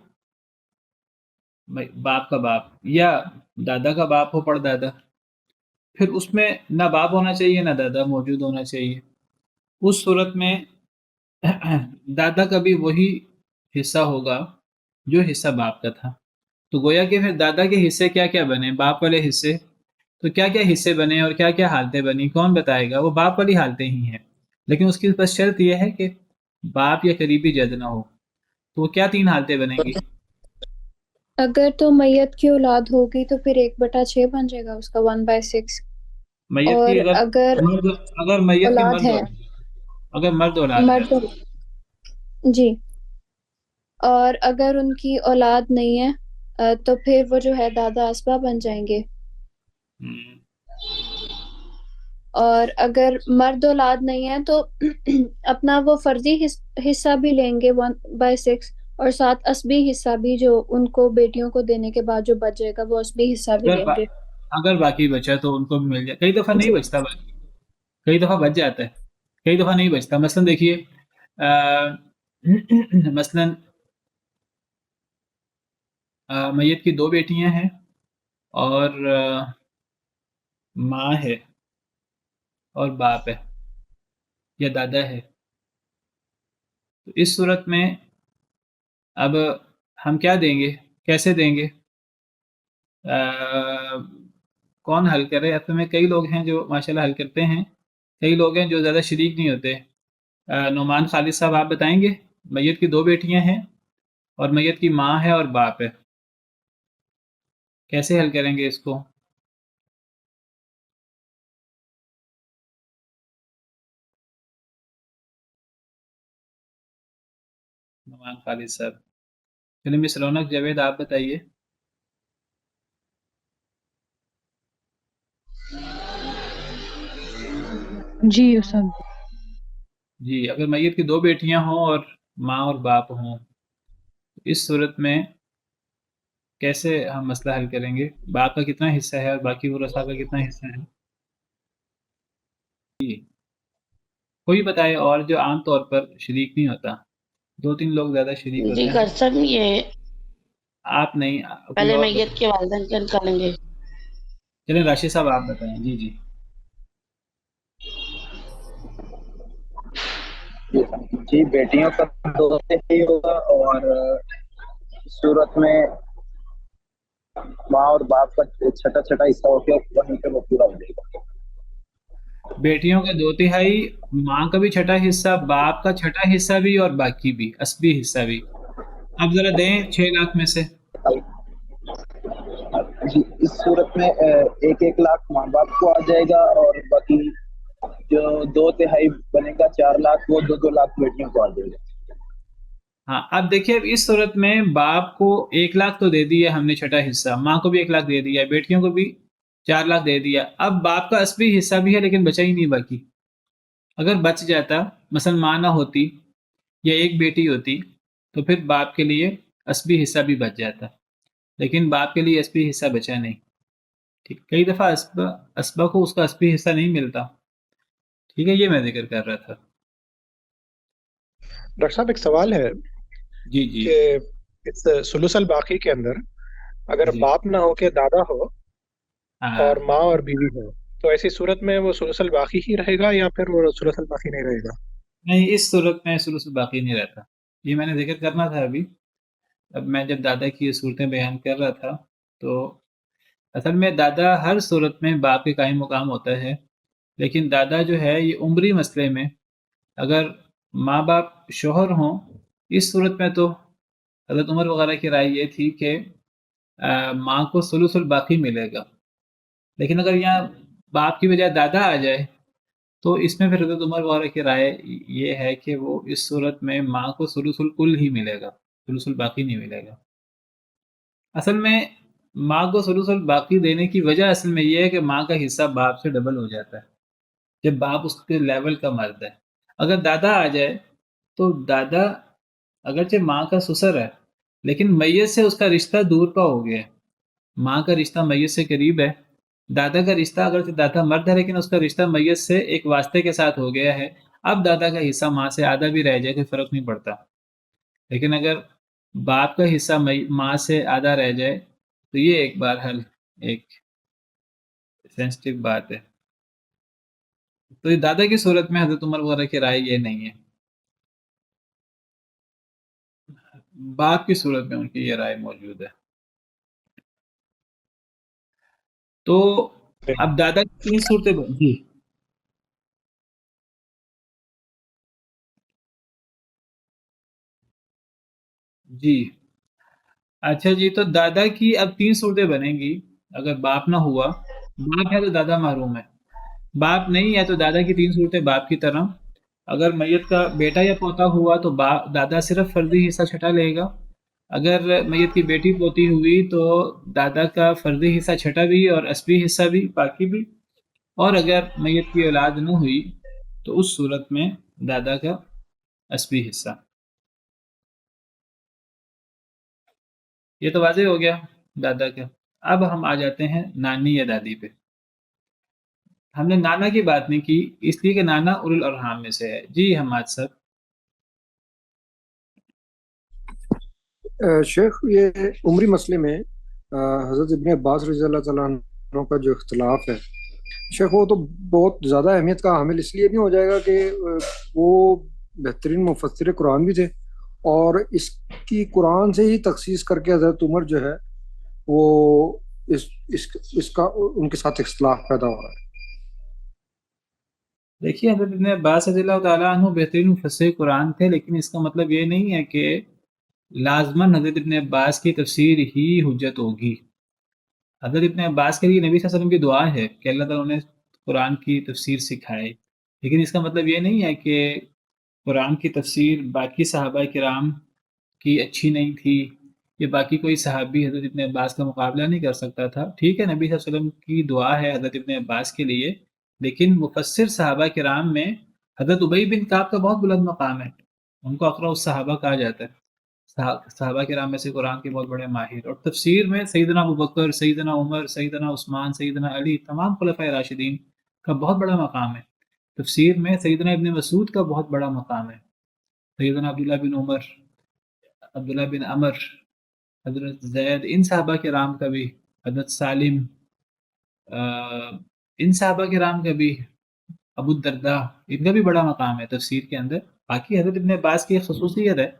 باپ کا باپ یا دادا کا باپ ہو پڑ دادا، پھر اس میں نہ باپ ہونا چاہیے نہ دادا موجود ہونا چاہیے. اس صورت میں دادا کا بھی وہی حصہ ہوگا جو حصہ باپ کا تھا. تو گویا کہ پھر دادا کے حصے کیا کیا بنے، باپ والے حصے. تو کیا کیا حصے بنے اور کیا کیا حالتیں بنی، کون بتائے گا؟ وہ باپ والی حالتیں ہی ہیں، لیکن اس کی بس شرط یہ ہے کہ باپ یا قریبی جد نہ ہو. تو وہ کیا 3 حالتیں بنیں گی؟ اگر تو میت کی اولاد ہوگی تو پھر 1/6 بن جائے گا اس کا 1/6. میت کی اور اگر اگر میت کی اولاد ہے، اگر مرد اولاد ہے مرد، جی، اور اگر ان کی اولاد نہیں ہے تو پھر وہ جو ہے دادا اسبا بن جائیں گے. اور اگر مرد اولاد نہیں ہے تو اپنا وہ فرضی حصہ بھی لیں گے 1/6، اور ساتھ اسبی حصہ بھی جو ان کو بیٹیوں کو دینے کے بعد جو بچ جائے گا وہ اسبی حصہ بھی لیں گے. اگر باقی بچا تو ان کو بھی مل جائے. کئی دفعہ نہیں جی بچتا، باقی کئی دفعہ بچ جاتا ہے، کئی دفعہ نہیں بچتا. مثلا دیکھیے مثلا میت کی 2 بیٹیاں ہیں اور ماں ہے اور باپ ہے یا دادا ہے. تو اس صورت میں اب ہم کیا دیں گے، کیسے دیں گے، کون حل کرے؟ اصل میں کئی لوگ ہیں جو ماشاءاللہ حل کرتے ہیں، کئی لوگ ہیں جو زیادہ شریک نہیں ہوتے. نعمان خالد صاحب آپ بتائیں گے. میت کی 2 بیٹیاں ہیں اور میت کی ماں ہے اور باپ ہے، کیسے حل کریں گے اس کو؟ نعمان خالد صاحب. چلیے مس رونق جاوید آپ بتائیے. جی استاد. جی اگر میت کی 2 بیٹیاں ہوں اور ماں اور باپ ہوں اس صورت میں کیسے ہم مسئلہ حل کریں گے؟ باپ کا کتنا حصہ ہے اور باقی ورثاء کا کتنا حصہ ہے؟ جی کوئی بتائے، اور جو عام طور پر شریک نہیں ہوتا، 2-3 لوگ زیادہ شریک جی ہوتے ہیں. کر سکیں یہ آپ نہیں، کوئی پہلے اور میت کے والدین کا نکالیں گے. چلیں راشد صاحب آپ بتائیں. جی جی جی بیٹیوں کا 2 سے ہی ہوگا، اور صورت میں ماں اور باپ کا چھٹا چھٹا حصہ ہو گیا، وہیں پہ وہ پورا ہو جائے گا. بیٹیوں کا 2/3، ماں کا بھی چھٹا حصہ، باپ کا چھٹا حصہ بھی، اور باقی بھی عصبی حصہ بھی. اب ذرا دیں 6 لاکھ میں سے. جی اس صورت میں 1-1 لاکھ ماں باپ کو آ جائے گا، اور باقی جو 2/3 بنے گا 4 لاکھ، وہ 2-2 لاکھ بیٹیوں کو آ جائے گا. ہاں اب دیکھیے، اب اس صورت میں باپ کو 1 لاکھ تو دے دیا ہم نے چھٹا حصہ، ماں کو بھی 1 لاکھ دے دیا، بیٹیوں کو بھی 4 لاکھ دے دیا. اب باپ کا عصبی حصہ بھی ہے لیکن بچا ہی نہیں باقی. اگر بچ جاتا، مثلا ماں نہ ہوتی یا ایک بیٹی ہوتی، تو پھر باپ کے لیے عصبی حصہ بھی بچ جاتا، لیکن باپ کے لیے عصبی حصہ بچا نہیں. ٹھیک، کئی دفعہ اسبا کو اس کا عصبی حصہ نہیں ملتا. ٹھیک ہے، یہ میں ذکر کر رہا تھا. ڈاکٹر صاحب ایک سوال ہے جی جی کہ اس ثلث الباقی کے اندر اگر جی باپ نہ ہو کے دادا ہو ہاں اور ماں اور بیوی ہو، تو ایسی صورت میں وہ ثلث الباقی ہی رہے گا یا پھر وہ ثلث الباقی نہیں رہے گا؟ نہیں، اس صورت میں ثلث باقی نہیں رہتا. یہ میں نے ذکر کرنا تھا ابھی. اب میں جب دادا کی یہ صورتیں بیان کر رہا تھا تو اصل میں دادا ہر صورت میں باپ کے قائم مقام ہوتا ہے، لیکن دادا جو ہے یہ عمری مسئلے میں اگر ماں باپ شوہر ہوں، اس صورت میں تو حضرت عمر وغیرہ کی رائے یہ تھی کہ ماں کو ثلث الباقی ملے گا. لیکن اگر یہاں باپ کی بجائے دادا آ جائے تو اس میں پھر حضرت عمر وغیرہ کی رائے یہ ہے کہ وہ اس صورت میں ماں کو ثلث الکل ہی ملے گا، ثلث الباقی نہیں ملے گا. اصل میں ماں کو ثلث الباقی دینے کی وجہ اصل میں یہ ہے کہ ماں کا حصہ باپ سے ڈبل ہو جاتا ہے جب باپ اس کے لیول کا مرد ہے. اگر دادا آ جائے تو دادا اگرچہ ماں کا سسر ہے لیکن میت سے اس کا رشتہ دور کا ہو گیا ہے. ماں کا رشتہ میت سے قریب ہے، دادا کا رشتہ اگرچہ دادا مرد ہے لیکن اس کا رشتہ میت سے ایک واسطے کے ساتھ ہو گیا ہے. اب دادا کا حصہ ماں سے آدھا بھی رہ جائے کوئی فرق نہیں پڑتا، لیکن اگر باپ کا حصہ ماں سے آدھا رہ جائے تو یہ ایک بار حل ایک سینسٹیو بات ہے. تو یہ دادا کی صورت میں حضرت عمر وغیرہ کی رائے یہ نہیں ہے. باپ کی صورت میں ان کی یہ رائے موجود ہے. تو اب دادا کی 3 صورتیں جی جی اچھا جی، تو دادا کی اب 3 صورتیں بنیں گی. اگر باپ نہ ہوا، باپ ہے تو دادا محروم ہے، باپ نہیں ہے تو دادا کی 3 صورتیں باپ کی طرح. اگر میت کا بیٹا یا پوتا ہوا تو دادا صرف فرضی حصہ چھٹا لے گا. اگر میت کی بیٹی پوتی ہوئی تو دادا کا فرضی حصہ چھٹا بھی اور عصبی حصہ بھی باقی بھی. اور اگر میت کی اولاد نہ ہوئی تو اس صورت میں دادا کا عصبی حصہ. یہ تو واضح ہو گیا دادا کا. اب ہم آ جاتے ہیں نانی یا دادی پہ. ہم نے نانا کی بات نہیں کی اس لیے کہ نانا اولو الارحام میں سے ہے. جی حماد صاحب. شیخ یہ عمری مسئلے میں حضرت ابن عباس رضی اللہ تعالیٰ عنہ کا جو اختلاف ہے شیخ، وہ تو بہت زیادہ اہمیت کا حامل اس لیے بھی ہو جائے گا کہ وہ بہترین مفسر قرآن بھی تھے، اور اس کی قرآن سے ہی تخصیص کر کے حضرت عمر جو ہے وہ اس کا ان کے ساتھ اختلاف پیدا ہو رہا ہے. دیکھیے حضرت ابن عباس رضی اللہ تعالیٰ عنہ بہترین مفسر قرآن تھے، لیکن اس کا مطلب یہ نہیں ہے کہ لازماً حضرت ابن عباس کی تفسیر ہی حجت ہوگی. حضرت ابن عباس کے لیے نبی صلی اللہ علیہ وسلم کی دعا ہے کہ اللہ تعالیٰ نے قرآن کی تفسیر سکھائے، لیکن اس کا مطلب یہ نہیں ہے کہ قرآن کی تفسیر باقی صحابہ کرام کی اچھی نہیں تھی یا باقی کوئی صحابی حضرت ابن عباس کا مقابلہ نہیں کر سکتا تھا. ٹھیک ہے، نبی صلی اللہ علیہ وسلم کی دعا ہے حضرت ابن عباس کے لیے، لیکن مفسر صحابہ کرام میں حضرت ابی بن کعب کا بہت بلند مقام ہے، ان کو اقرأ الصحابہ کہا جاتا ہے. صحابہ کرام میں سے قرآن کے بہت بڑے ماہر، اور تفسیر میں سیدنا ابوبکر، سیدنا عمر، سیدنا عثمان، سیدنا علی، تمام خلفائے راشدین کا بہت بڑا مقام ہے۔ تفسیر میں سیدنا ابن مسعود کا بہت بڑا مقام ہے، سیدنا عبداللہ بن عمر، عبداللہ بن عمر، حضرت زید، ان صحابہ کرام کا بھی، حضرت سالم، ان صحابہ کرام کا بھی، ابو الدرداء، ان کا بھی بڑا مقام ہے تفسیر کے اندر۔ باقی حضرت ابن عباس کی ایک خصوصیت ہے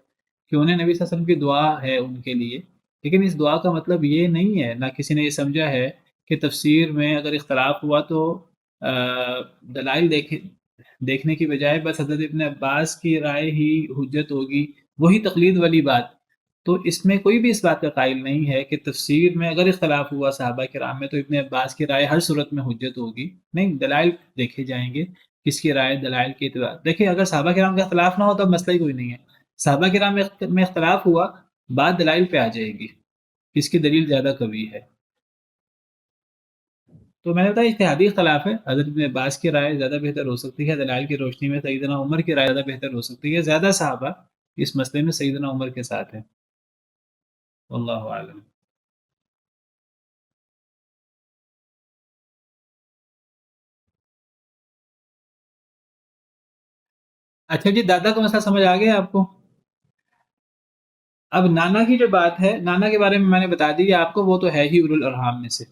کہ انہیں نبی صلی اللہ علیہ وسلم کی دعا ہے ان کے لیے، لیکن اس دعا کا مطلب یہ نہیں ہے، نہ کسی نے یہ سمجھا ہے کہ تفسیر میں اگر اختلاف ہوا تو دلائل دیکھنے کی بجائے بس حضرت ابن عباس کی رائے ہی حجت ہوگی، وہی تقلید والی بات۔ تو اس میں کوئی بھی اس بات کا قائل نہیں ہے کہ تفسیر میں اگر اختلاف ہوا صحابہ کرام میں تو ابن عباس کی رائے ہر صورت میں حجت ہوگی، نہیں، دلائل دیکھے جائیں گے، کس کی رائے دلائل کے اعتبار۔ دیکھیں اگر صحابہ کرام کا اختلاف نہ ہو تو مسئلہ ہی کوئی نہیں ہے، صحابہ کرام میں اختلاف ہوا، بات دلائل پہ آ جائے گی، کس کی دلیل زیادہ قوی ہے۔ تو میں نے بتایا اجتہادی اختلاف ہے، حضرت ابن عباس کی رائے زیادہ بہتر ہو سکتی ہے، دلائل کی روشنی میں سیدنا عمر کی رائے زیادہ بہتر ہو سکتی ہے، زیادہ صحابہ اس مسئلے میں سیدنا عمر کے ساتھ ہیں، واللہ اعلم۔ اچھا جی، دادا کا مسئلہ سمجھ آ گیا آپ کو؟ اب نانا کی جو بات ہے، نانا کے بارے میں نے بتا دی آپ کو، وہ تو ہے ہی اولو الارحام میں سے،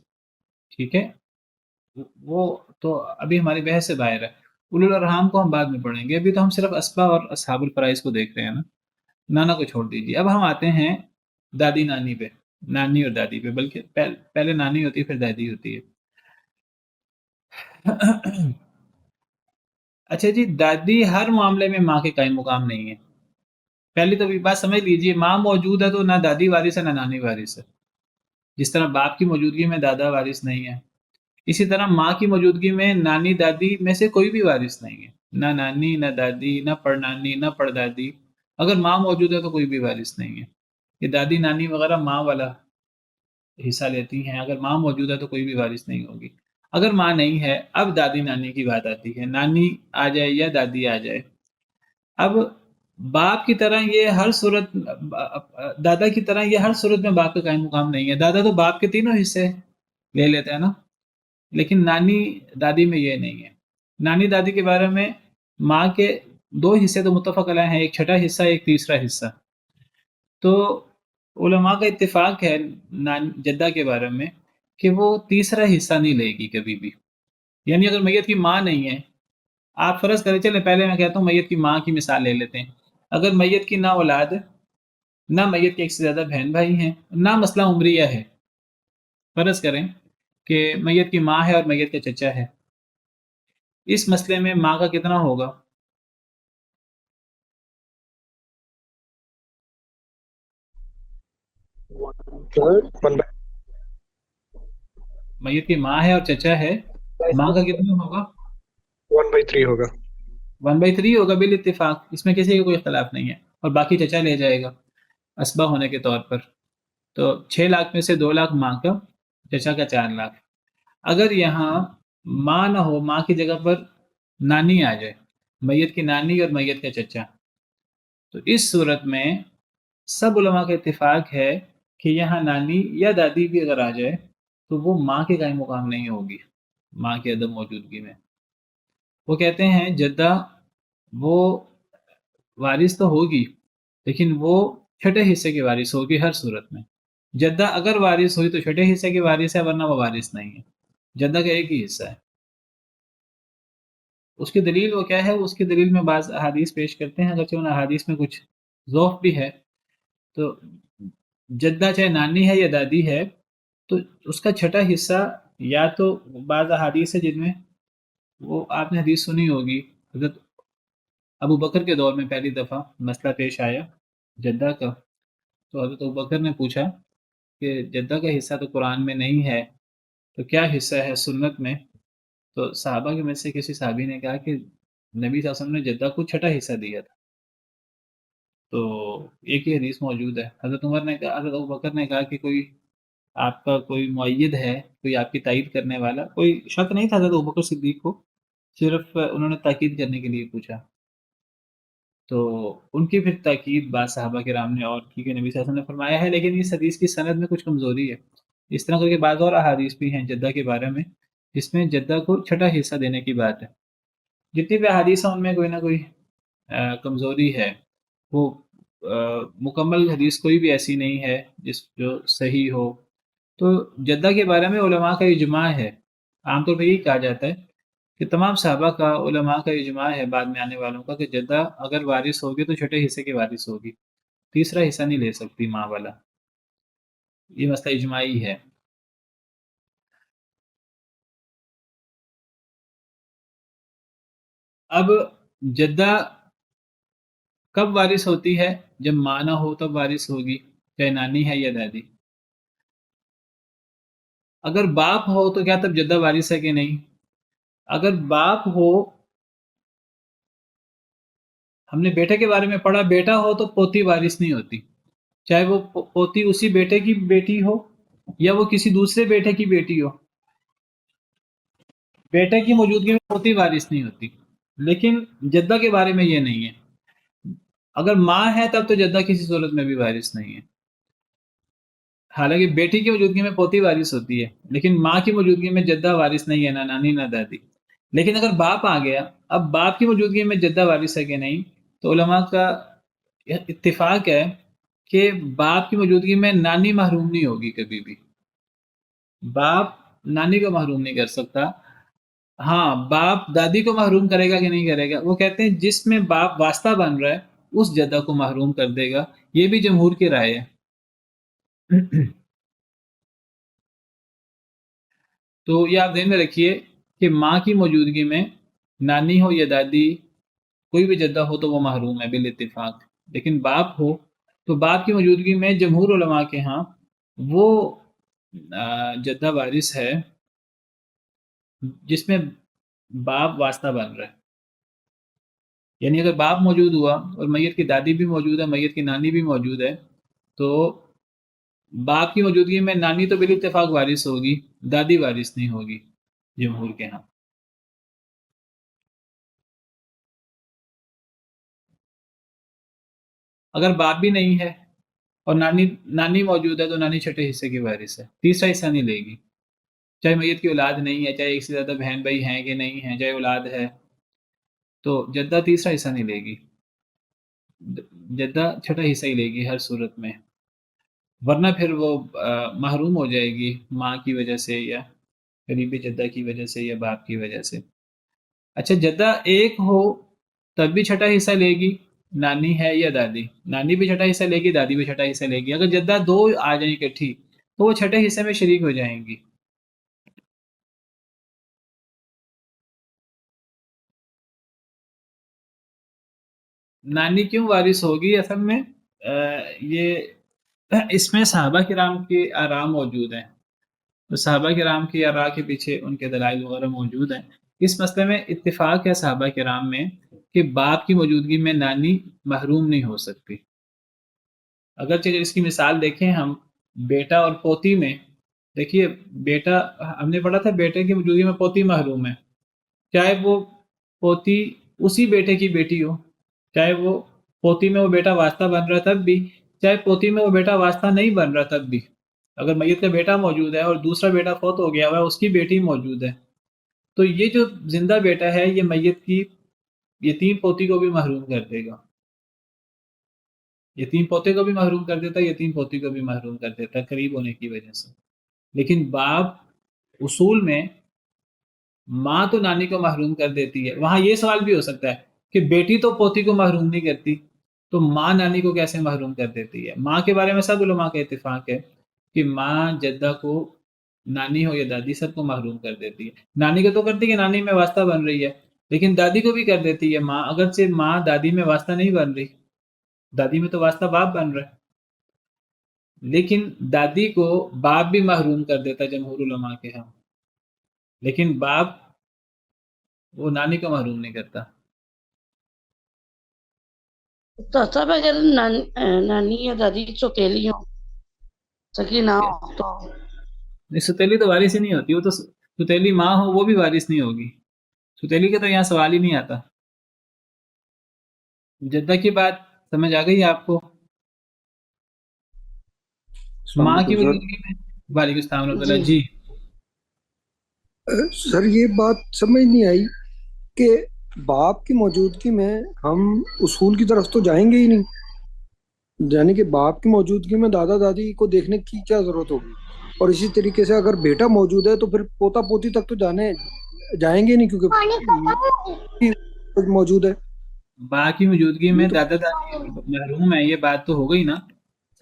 ٹھیک ہے، وہ تو ابھی ہماری بحث سے باہر ہے، اولو الارحام کو ہم بعد میں پڑھیں گے، ابھی تو ہم صرف اسبا اور اصحاب الفرائض کو دیکھ رہے ہیں نا، نانا کو چھوڑ دیجیے۔ اب ہم آتے ہیں دادی نانی پہ، نانی اور دادی پہ، بلکہ پہلے نانی ہوتی ہے پھر دادی ہوتی ہے۔ اچھا جی، دادی ہر معاملے میں ماں کے قائم مقام نہیں ہے۔ پہلی تو بات سمجھ لیجیے، ماں موجود ہے تو نہ دادی وارث ہے نہ نانی وارث ہے، جس طرح باپ کی موجودگی میں دادا وارث نہیں ہے، اسی طرح ماں کی موجودگی میں نانی دادی میں سے کوئی بھی وارث نہیں ہے، نہ نانی، نہ دادی، نہ پڑنانی، نہ پڑدادی۔ اگر ماں موجود ہے تو کوئی بھی وارث نہیں ہے، یہ دادی نانی وغیرہ ماں والا حصہ لیتی ہیں، اگر ماں موجود ہے تو کوئی بھی وارث نہیں ہوگی۔ اگر ماں نہیں ہے، اب دادی نانی کی بات آتی ہے، نانی آ جائے یا دادی آ جائے۔ اب باپ کی طرح یہ ہر صورت، دادا کی طرح یہ ہر صورت میں باپ کا قائم مقام نہیں ہے، دادا تو باپ کے تینوں حصے لے لیتے ہیں نا، لیکن نانی دادی میں یہ نہیں ہے۔ نانی دادی کے بارے میں ماں کے دو حصے تو متفق علیہ ہیں، ایک چھٹا حصہ ایک تیسرا حصہ۔ تو علماء کا اتفاق ہے جدہ کے بارے میں کہ وہ تیسرا حصہ نہیں لے گی کبھی بھی، یعنی اگر میت کی ماں نہیں ہے، آپ فرض کریں، چلیں پہلے میں کہتا ہوں میت کی ماں کی مثال لے لیتے ہیں، اگر میت کی نہ اولاد، نہ میت کے ایک سے زیادہ بہن بھائی ہیں، نہ مسئلہ عمریہ ہے، فرض کریں کہ میت کی ماں ہے اور میت کا چچا ہے، اس مسئلے میں ماں کا کتنا ہوگا؟ میت کی ماں ہے اور چچا ہے، ماں کا کتنا ہوگا؟ 1/3 ہوگا، 1/3 ہوگا بالاتفاق، اس میں کسی کا کوئی اختلاف نہیں ہے، اور باقی چچا لے جائے گا اسبا ہونے کے طور پر۔ تو 6 لاکھ میں سے 2 لاکھ ماں کا، چچا کا 4 لاکھ۔ اگر یہاں ماں نہ ہو، ماں کی جگہ پر نانی آ جائے، میت کی نانی اور میت کا چچا، تو اس صورت میں سب علماء کا اتفاق ہے کہ یہاں نانی یا دادی بھی اگر آ جائے تو وہ ماں کے قائم مقام نہیں ہوگی ماں کی عدم موجودگی میں۔ وہ کہتے ہیں جدہ وہ وارث تو ہوگی، لیکن وہ چھٹے حصے کی وارث ہوگی ہر صورت میں۔ جدہ اگر وارث ہوئی تو چھٹے حصے کی وارث ہے، ورنہ وہ وارث نہیں ہے، جدہ کا ایک ہی حصہ ہے۔ اس کی دلیل وہ کیا ہے؟ اس کی دلیل میں بعض احادیث پیش کرتے ہیں، اگرچہ ان احادیث میں کچھ ضعف بھی ہے۔ تو جدہ چاہے نانی ہے یا دادی ہے تو اس کا چھٹا حصہ، یا تو بعض احادیث ہے جن میں وہ آپ نے حدیث سنی ہوگی، حضرت ابو بکر کے دور میں پہلی دفعہ مسئلہ پیش آیا جدہ کا، تو حضرت ابو بکر نے پوچھا کہ جدہ کا حصہ تو قرآن میں نہیں ہے، تو کیا حصہ ہے سنت میں؟ تو صحابہ کے میں سے کسی صحابی نے کہا کہ نبی صلی اللہ علیہ وسلم نے جدہ کو چھٹا حصہ دیا تھا۔ تو ایک ہی حدیث موجود ہے، حضرت عمر نے کہا، حضرت ابو بکر نے کہا کہ کوئی آپ کا کوئی معید ہے، کوئی آپ کی تائید کرنے والا؟ کوئی شک نہیں تھا حضرت ابوبکر صدیق کو، صرف انہوں نے تاکید کرنے کے لیے پوچھا۔ تو ان کی پھر تاکید بعض صحابہ کرام نے اور کی کہ نبی صلی اللہ علیہ وسلم نے فرمایا ہے، لیکن اس حدیث کی سند میں کچھ کمزوری ہے. اس طرح کر کے بعض اور احادیث بھی ہیں جدہ کے بارے میں جس میں جدہ کو چھٹا حصہ دینے کی بات ہے. جتنی بھی احادیث ہیں ان میں کوئی نہ کوئی کمزوری ہے. وہ مکمل حدیث کوئی بھی ایسی نہیں ہے جو صحیح ہو. تو جدہ کے بارے میں علماء کا اجماع ہے. عام طور پہ یہی کہا جاتا ہے کہ تمام صحابہ کا، علماء کا اجماع ہے بعد میں آنے والوں کا کہ جدہ اگر وارث ہوگی تو چھٹے حصے کی وارث ہوگی، تیسرا حصہ نہیں لے سکتی ماں والا. یہ مسئلہ اجماعی ہے. اب جدہ کب وارث ہوتی ہے؟ جب ماں نہ ہو تب وارث ہوگی، چاہے نانی ہے یا دادی. اگر باپ ہو تو کیا تب جدہ وارث ہے کہ نہیں؟ اگر باپ ہو، ہم نے بیٹے کے بارے میں پڑھا، بیٹا ہو تو پوتی وارث نہیں ہوتی، چاہے وہ پوتی اسی بیٹے کی بیٹی ہو یا وہ کسی دوسرے بیٹے کی بیٹی ہو. بیٹے کی موجودگی میں پوتی وارث نہیں ہوتی. لیکن جدہ کے بارے میں یہ نہیں ہے. اگر ماں ہے تب تو جدہ کسی صورت میں بھی وارث نہیں ہے. حالانکہ بیٹی کی موجودگی میں پوتی وارث ہوتی ہے، لیکن ماں کی موجودگی میں جدہ وارث نہیں ہے، نہ نانی نہ دادی. لیکن اگر باپ آ گیا، اب باپ کی موجودگی میں جدہ وارث ہے کہ نہیں، تو علماء کا اتفاق ہے کہ باپ کی موجودگی میں نانی محروم نہیں ہوگی کبھی بھی. باپ نانی کو محروم نہیں کر سکتا. ہاں، باپ دادی کو محروم کرے گا کہ نہیں کرے گا، وہ کہتے ہیں جس میں باپ واسطہ بن رہا ہے اس جدہ کو محروم کر دے گا. یہ بھی جمہور کی رائے ہے. تو یہ آپ ذہن میں رکھیے کہ ماں کی موجودگی میں نانی ہو یا دادی، کوئی بھی جدہ ہو تو وہ محروم ہے بالاتفاق. لیکن باپ ہو تو باپ کی موجودگی میں جمہور علماء کے ہاں وہ جدہ وارث ہے جس میں باپ واسطہ بن رہا ہے. یعنی اگر باپ موجود ہوا اور میت کی دادی بھی موجود ہے، میت کی نانی بھی موجود ہے، تو باپ کی موجودگی میں نانی تو بالاتفاق وارث ہوگی، دادی وارث نہیں ہوگی جمہور کے ہاں. اگر باپ بھی نہیں ہے اور نانی موجود ہے تو نانی چھٹے حصے کی وارث ہے، تیسرا حصہ نہیں لے گی. چاہے میت کی اولاد نہیں ہے، چاہے ایک سے زیادہ بہن بھائی ہیں کہ نہیں ہیں، چاہے اولاد ہے، تو جدہ تیسرا حصہ نہیں لے گی. جدہ چھٹا حصہ ہی لے گی ہر صورت میں، ورنہ پھر وہ محروم ہو جائے گی ماں کی وجہ سے یا قریبی جدہ کی وجہ سے یا باپ کی وجہ سے. اچھا، جدہ ایک ہو تب بھی چھٹا حصہ لے گی، نانی ہے یا دادی. نانی بھی چھٹا حصہ لے گی، دادی بھی چھٹا حصہ لے گی. اگر جدہ دو آ جائیں اکٹھی تو وہ چھٹے حصے میں شریک ہو جائیں گی. نانی کیوں وارث ہوگی؟ اصل میں یہ اس میں صحابہ کرام کے آراء موجود ہیں، تو صحابہ کرام کی آراء کے پیچھے ان کے دلائل وغیرہ موجود ہیں. اس مسئلے میں اتفاق ہے صحابہ کرام میں کہ باپ کی موجودگی میں نانی محروم نہیں ہو سکتی. اگرچہ اس کی مثال دیکھیں ہم بیٹا اور پوتی میں، دیکھیے بیٹا، ہم نے پڑھا تھا بیٹے کی موجودگی میں پوتی محروم ہے، چاہے وہ پوتی اسی بیٹے کی بیٹی ہو، چاہے وہ پوتی میں وہ بیٹا واسطہ بن رہا تب بھی، چاہے پوتی میں وہ بیٹا واسطہ نہیں بن رہا تب بھی. اگر میت کا بیٹا موجود ہے اور دوسرا بیٹا فوت ہو گیا ہوا ہے، اس کی بیٹی موجود ہے، تو یہ جو زندہ بیٹا ہے یہ میت کی یتیم پوتی کو بھی محروم کر دے گا. یتیم پوتے کو بھی محروم کر دیتا ہے، یتیم پوتی کو بھی محروم کر دیتا ہے قریب ہونے کی وجہ سے. لیکن باپ اصول میں ماں تو نانی کو محروم کر دیتی ہے. وہاں یہ سوال بھی ہو سکتا ہے کہ بیٹی تو پوتی کو محروم نہیں کرتی تو ماں نانی کو کیسے محروم کر دیتی ہے؟ ماں کے بارے میں سب علماء کا اتفاق ہے کہ ماں جدہ کو، نانی ہو یا دادی، سب کو محروم کر دیتی ہے. نانی کو تو کرتی ہے، نانی میں واسطہ بن رہی ہے، لیکن دادی کو بھی کر دیتی ہے ماں، اگرچہ ماں دادی میں واسطہ نہیں بن رہی، دادی میں تو واسطہ باپ بن رہا ہے. لیکن دادی کو باپ بھی محروم کر دیتا ہے جمہور علماء کے ہاں، لیکن باپ وہ نانی کو محروم نہیں کرتا. تو سب اگر نانی یا دادی سوتیلی ہو، سکی نہ ہو تو ستیلی تو وارث ہی نہیں ہوتی. وہ تو ستیلی ماں ہو وہ بھی وارث نہیں ہوگی. ستیلی کا تو یہاں سوال ہی نہیں آتا. جدہ کی بات سمجھ آ گئی آپ کو؟ السلام ماں کی علیکم سر۔ موجودگی میں، وعلیکم السلام ورحمۃ اللہ جی جی۔ سر یہ بات سمجھ نہیں آئی کہ باپ کی موجودگی میں ہم اصول کی طرف تو جائیں گے ہی نہیں، یعنی کہ باپ کی موجودگی میں دادا دادی کو دیکھنے کی کیا ضرورت ہوگی؟ اور اسی طریقے سے اگر بیٹا موجود ہے تو پھر پوتا پوتی تک تو جائیں گے نہیں، کیونکہ موجود ہے۔ باپ کی موجودگی میں یہ تو دادا دادی محروم ہے، یہ بات تو ہو گئی نا۔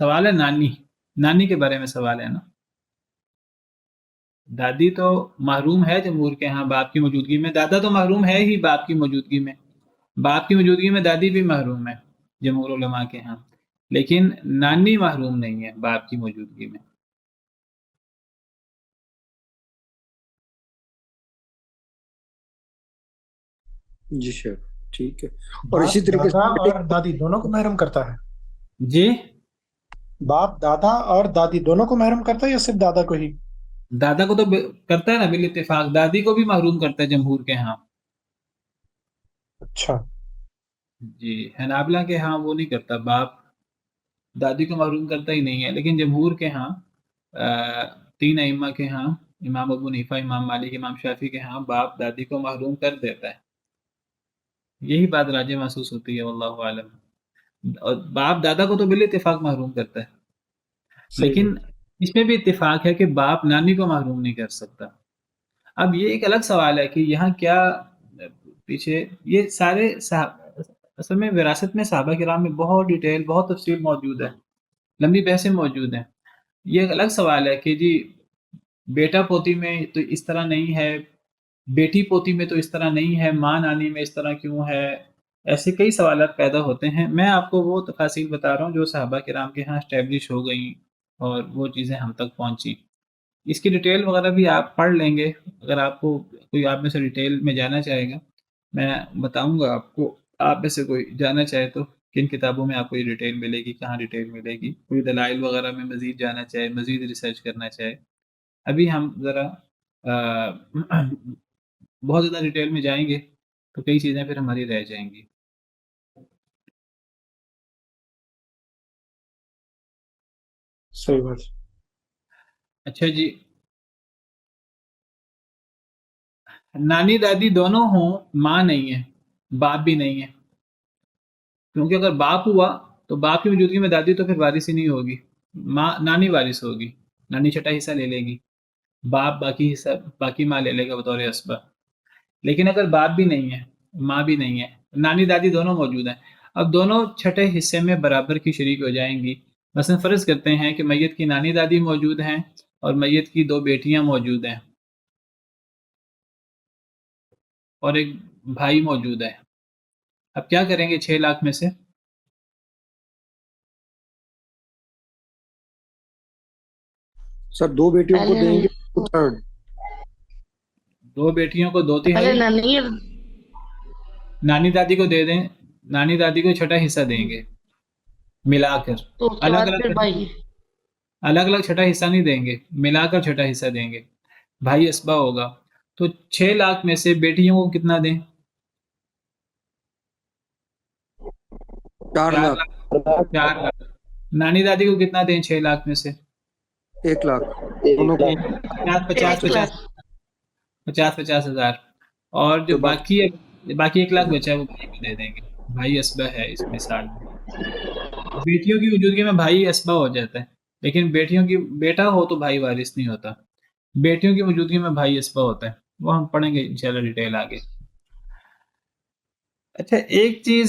سوال ہے نانی کے بارے میں سوال ہے نا۔ دادی تو محروم ہے جمہور کے ہاں باپ کی موجودگی میں، دادا تو محروم ہے ہی باپ کی موجودگی میں، باپ کی موجودگی میں دادی بھی محروم ہے جمہور علماء کے ہاں، لیکن نانی محروم نہیں ہے باپ کی موجودگی میں۔ جی سر ٹھیک ہے۔ اور باپ اسی طریقے دادا سے اور دادی دونوں کو محروم کرتا ہے؟ جی، باپ دادا اور دادی دونوں کو محروم کرتا ہے یا صرف دادا کو ہی؟ دادا کو تو کرتا ہے نا بالاتفاق، دادی کو بھی محروم کرتا ہے جمہور کے ہاں۔ اچھا، جی، حنابلہ کے ہاں وہ نہیں کرتا، باپ دادی کو محروم کرتا ہی نہیں ہے، لیکن جمہور کے ہاں تین ائمہ کے ہاں، امام ابو حنیفہ، امام مالک، امام شافعی کے ہاں باپ دادی کو محروم کر دیتا ہے۔ یہی بات راجع محسوس ہوتی ہے واللہ عالم۔ اور باپ دادا کو تو بالاتفاق محروم کرتا ہے، صحیح ہے۔ لیکن اس میں بھی اتفاق ہے کہ باپ نانی کو محروم نہیں کر سکتا۔ اب یہ ایک الگ سوال ہے کہ یہاں کیا پیچھے یہ سارے اصل میں وراثت میں صحابہ کرام میں بہت ڈیٹیل، بہت تفصیل موجود ہے، لمبی بحثیں موجود ہیں۔ یہ ایک الگ سوال ہے کہ جی بیٹا پوتی میں تو اس طرح نہیں ہے، بیٹی پوتی میں تو اس طرح نہیں ہے، ماں نانی میں اس طرح کیوں ہے، ایسے کئی سوالات پیدا ہوتے ہیں۔ میں آپ کو وہ تفاصیل بتا رہا ہوں جو صحابہ کرام کے ہاں اسٹیبلش ہو گئیں اور وہ چیزیں ہم تک پہنچی۔ اس کی ڈیٹیل وغیرہ بھی آپ پڑھ لیں گے، اگر آپ کو کوئی آپ میں سے ڈیٹیل میں جانا چاہے گا میں بتاؤں گا آپ کو، آپ میں سے کوئی جانا چاہے تو کن کتابوں میں آپ کو یہ ڈیٹیل ملے گی، کہاں ڈیٹیل ملے گی، کوئی دلائل وغیرہ میں مزید جانا چاہے، مزید ریسرچ کرنا چاہے۔ ابھی ہم ذرا بہت زیادہ ڈیٹیل میں جائیں گے تو کئی چیزیں پھر ہماری رہ جائیں گی۔ صحیح بات۔ اچھا جی، نانی دادی دونوں ہوں، ماں نہیں ہے، باپ بھی نہیں ہے، کیونکہ اگر باپ ہوا تو باپ کی موجودگی میں دادی تو پھر وارث ہی نہیں ہوگی، ماں نانی وارث ہوگی، نانی چھٹا حصہ لے لے گی، باپ باقی حصہ باقی ماں لے لے گا بطور اسبہ۔ لیکن اگر باپ بھی نہیں ہے، ماں بھی نہیں ہے، نانی دادی دونوں موجود ہیں، اب دونوں چھٹے حصے میں برابر کی شریک ہو جائیں گی۔ مثلا فرض کرتے ہیں کہ میت کی نانی دادی موجود ہیں اور میت کی دو بیٹیاں موجود ہیں اور ایک بھائی موجود ہے۔ اب کیا کریں گے 6 لاکھ میں سے؟ سر دو بیٹیوں کو پہلے دیں گے 2/3۔ دو بیٹیوں کو 2/3 پہلے نانی نانی دادی کو دے دیں، نانی دادی کو چھٹا حصہ دیں گے ملا کر، تو اس کے الگ بعد الگ پھر بھائی۔ الگ الگ چھٹا حصہ نہیں دیں گے، ملا کر چھٹا حصہ دیں گے، بھائی اسبا ہوگا۔ تو 6 لاکھ میں سے بیٹیوں کو کتنا دیں؟ 4 4 لاکھ۔ لاکھ 4 لاکھ۔ نانی دادی کو کتنا دیں 6 لاکھ میں سے؟ 1 لاکھ دونوں کو۔ 50 1 لاکھ۔ 50 ہزار، اور جو جو باقی باقی 1 لاکھ بچا ہے وہ بھائی کو دے دیں گے، بھائی اسبا ہے اس مثال میں۔ بیٹیوں کی وجودگی میں بھائی اسبا ہو جاتا ہے، لیکن بیٹیوں کی بیٹا ہو تو بھائی وارث نہیں ہوتا، بیٹیوں کی موجودگی میں بھائی اسبا ہوتا ہے، وہ ہم پڑھیں گے انشاءاللہ ڈیٹیل آگے۔ اچھا ایک چیز،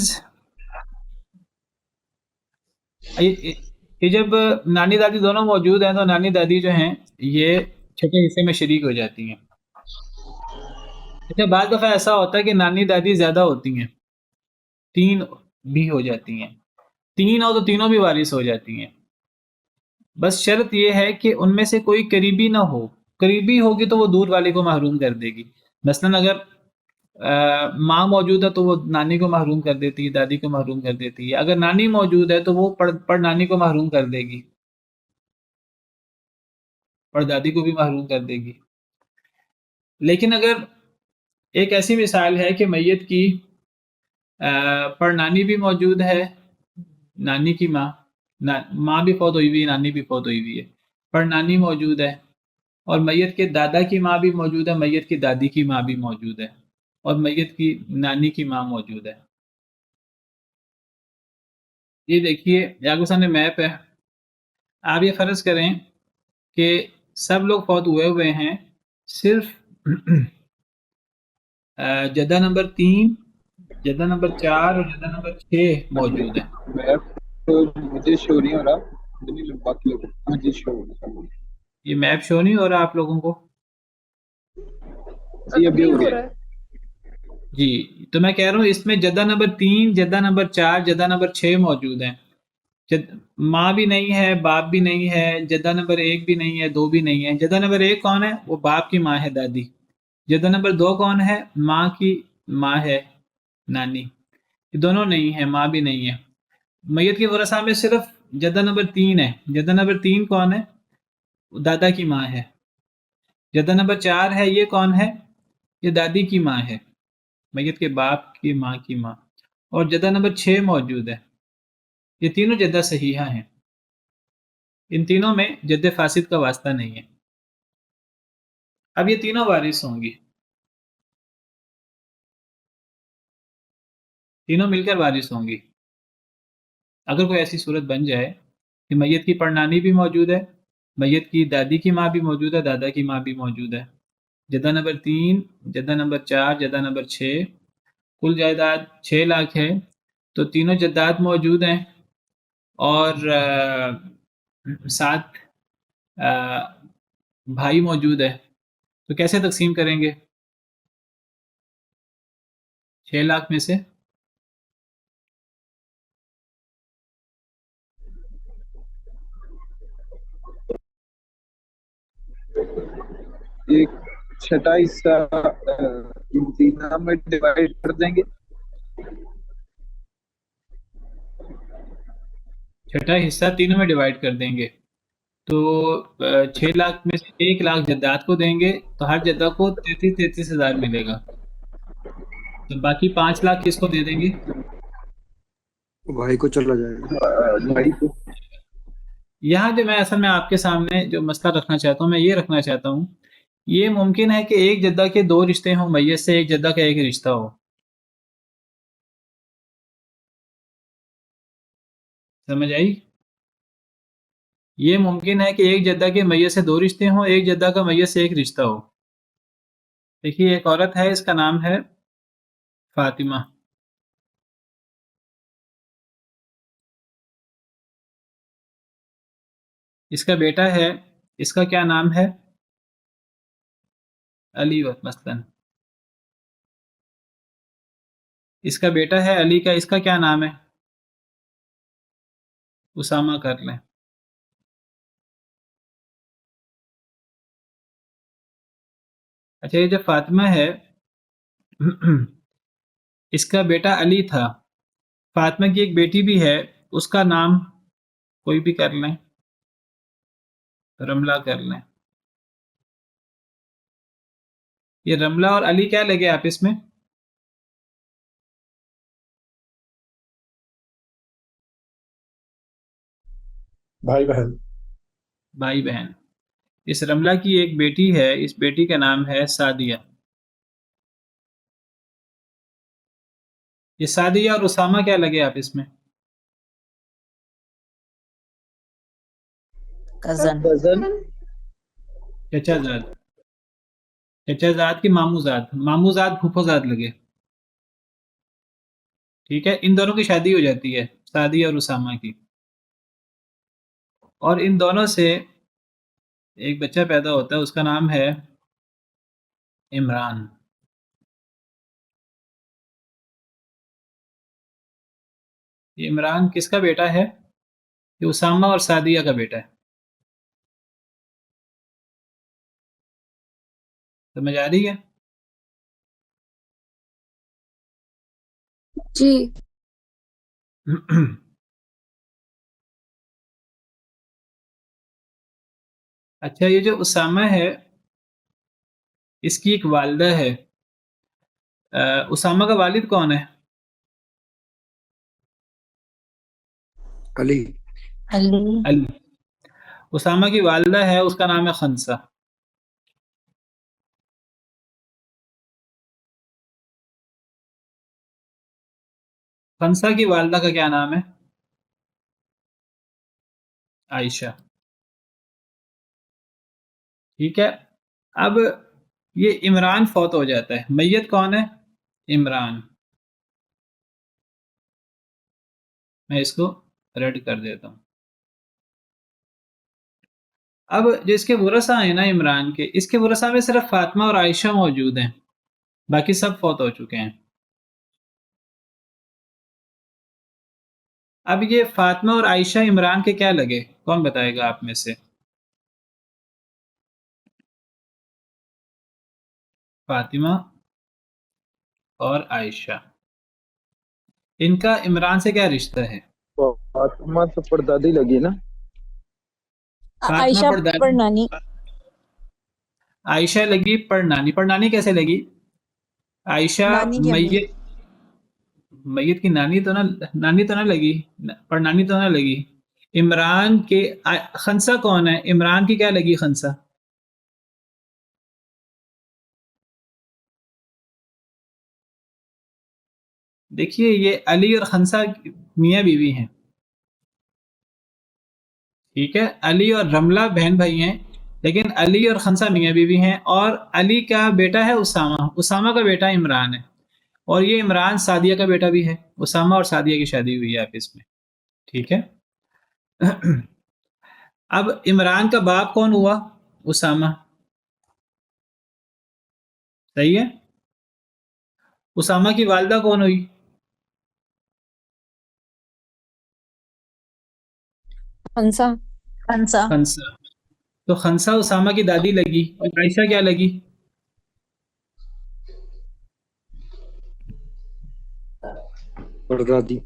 یہ جب نانی دادی دونوں موجود ہیں تو نانی دادی جو ہیں یہ چھٹے حصے میں شریک ہو جاتی ہیں۔ اچھا بعض دفعہ ایسا ہوتا ہے کہ نانی دادی زیادہ ہوتی ہیں، 3 بھی ہو جاتی ہیں، 3 ہو تو تینوں بھی وارث ہو جاتی ہیں، بس شرط یہ ہے کہ ان میں سے کوئی قریبی نہ ہو، قریبی ہوگی تو وہ دور والے کو محروم کر دے گی۔ مثلا اگر ماں موجود ہے تو وہ نانی کو محروم کر دیتی ہے، دادی کو محروم کر دیتی ہے، اگر نانی موجود ہے تو وہ پڑ نانی کو محروم کر دے گی، پڑ دادی کو بھی محروم کر دے گی۔ لیکن اگر ایک ایسی مثال ہے کہ میت کی پر نانی بھی موجود ہے، نانی کی ماں، ماں بھی فوت ہوئی ہوئی ہے، نانی بھی فوت ہوئی ہوئی ہے، پر نانی موجود ہے، اور میت کے دادا کی ماں بھی موجود ہے، میت کی دادی کی ماں بھی موجود ہے، اور میت کی نانی کی ماں موجود ہے۔ یہ دیکھیے آپ کے سامنے میپ ہے، آپ یہ فرض کریں کہ سب لوگ فوت ہوئے ہیں، صرف جدہ نمبر 3، جدہ نمبر 4 اور جدہ نمبر 6 موجود ہیں۔ میں تو مجھے شو نہیں ہو رہا، باقی لوگ ہاں جی شو ہو رہا ہے۔ یہ میپ شو نہیں ہو رہا آپ لوگوں کو؟ جی ابھی ہو گیا۔ جی تو میں کہہ رہا ہوں اس میں Jeddah number 3، Jeddah number 4، Jeddah number 6 موجود ہیں۔ ماں بھی نہیں ہے، باپ بھی نہیں ہے، جدہ نمبر 1 بھی نہیں ہے، 2 بھی نہیں ہے۔ جدہ نمبر 1 کون ہے؟ وہ باپ کی ماں ہے، دادی۔ جدہ نمبر 2 کون ہے؟ ماں کی ماں ہے، نانی۔ یہ دونوں نہیں ہیں، ماں بھی نہیں ہے۔ میت کے ورثاء میں صرف جدہ نمبر 3 ہے۔ جدہ نمبر 3 کون ہے؟ دادا کی ماں ہے۔ جدہ نمبر 4 ہے، یہ کون ہے؟ یہ دادی کی ماں ہے، میت کے باپ کی ماں کی ماں۔ اور جدہ نمبر 6 موجود ہے۔ یہ تینوں جدہ صحیحہ ہیں، ان تینوں میں جد فاسد کا واسطہ نہیں ہے۔ اب یہ تینوں وارث ہوں گی، تینوں مل کر وارث ہوں گی۔ اگر کوئی ایسی صورت بن جائے کہ میت کی پڑنانی بھی موجود ہے، میت کی دادی کی ماں بھی موجود ہے، دادا کی ماں بھی موجود ہے، Jeddah number 3، Jeddah number 4، Jeddah number 6، کل جائیداد 6 لاکھ ہے، تو تینوں جداد موجود ہیں، اور 7 بھائی موجود ہے۔ تو کیسے تقسیم کریں گے 6 لاکھ میں سے؟ ایک چھٹا حصہ تینوں میں ڈیوائڈ کر دیں گے۔ چھٹا حصہ تینوں میں ڈیوائڈ کر دیں گے، تو 6 لاکھ میں سے 1 لاکھ جداد کو دیں گے، تو ہر جدہ کو 33 ہزار ملے گا، تو باقی 5 لاکھ کس کو دے دیں گے؟ بھائی کو چلا جائے گا۔ بھائی کو یہاں جو میں اصل میں آپ کے سامنے جو مسئلہ رکھنا چاہتا ہوں، میں یہ رکھنا چاہتا ہوں، یہ ممکن ہے کہ ایک جدہ کے 2 رشتے ہوں، میت سے ایک جدہ کا ایک رشتہ ہو، سمجھ آئی؟ یہ ممکن ہے کہ ایک جدہ کے میت سے 2 رشتے ہوں، ایک جدہ کا میت سے ایک رشتہ ہو۔ دیکھیے ایک عورت ہے، اس کا نام ہے فاطمہ، اس کا بیٹا ہے، اس کا کیا نام ہے؟ علی مثلا، اس کا بیٹا ہے علی کا، اس کا کیا نام ہے؟ اسامہ کر لیں۔ اچھا یہ جو فاطمہ ہے اس کا بیٹا علی تھا، فاطمہ کی ایک بیٹی بھی ہے، اس کا نام کوئی بھی کر لیں، رملہ کر لیں۔ یہ رملہ اور علی کیا لگے آپس میں؟ بھائی بہن۔ بھائی بہن۔ اس رملہ کی ایک بیٹی ہے، اس بیٹی کا نام ہے سعدیہ۔ یہ سعدیہ اور اسامہ کیا لگے آپس میں؟ کزن۔ چچا زاد، چچا زاد کی مامو زاد، مامو زاد پھوپھو زاد لگے، ٹھیک ہے۔ ان دونوں کی شادی ہو جاتی ہے، سعدیہ اور اسامہ کی، اور ان دونوں سے ایک بچہ پیدا ہوتا ہے، اس کا نام ہے عمران۔ یہ عمران کس کا بیٹا ہے؟ یہ اسامہ اور سعدیہ کا بیٹا ہے، سمجھ آ رہی ہے؟ جی اچھا یہ جو اسامہ ہے اس کی ایک والدہ ہے، اسامہ کا والد کون ہے؟ علی علی. اسامہ کی والدہ ہے، اس کا نام ہے خنسا. خنسا کی والدہ کا کیا نام ہے؟ عائشہ. ٹھیک ہے. اب یہ عمران فوت ہو جاتا ہے، میت کون ہے؟ عمران. میں اس کو ریڈ کر دیتا ہوں. اب جس کے ورثہ ہیں نا عمران کے، اس کے ورثہ میں صرف فاطمہ اور عائشہ موجود ہیں، باقی سب فوت ہو چکے ہیں. اب یہ فاطمہ اور عائشہ عمران کے کیا لگے؟ کون بتائے گا آپ میں سے؟ فاطمہ اور عائشہ، ان کا عمران سے کیا رشتہ ہے؟ فاطمہ تو پردادی لگی نا. فاطمہ عائشہ پردانی، پر نانی. عائشہ لگی پڑنانی. پڑنانی کیسے لگی؟ عائشہ نانی کی امی. میت کی نانی تو نہ لگی، پڑنانی تو نہ لگی. عمران کے خنسا کون ہے؟ عمران کی کیا لگی خنسا؟ دیکھیے یہ علی اور خنسا میاں بیوی ہیں. ٹھیک ہے، علی اور رملہ بہن بھائی ہیں، لیکن علی اور خنسا میاں بیوی ہیں. اور علی کا بیٹا ہے اسامہ، اسامہ کا بیٹا عمران ہے، اور یہ عمران سعدیہ کا بیٹا بھی ہے. اسامہ اور سعدیہ کی شادی ہوئی ہے آپس میں. ٹھیک ہے. اب عمران کا باپ کون ہوا؟ اسامہ. صحیح ہے. اسامہ کی والدہ کون ہوئی؟ خنسا. خنسا. تو خنسا اسامہ کی دادی لگی، اور عائشہ کیا لگی؟ پردادی.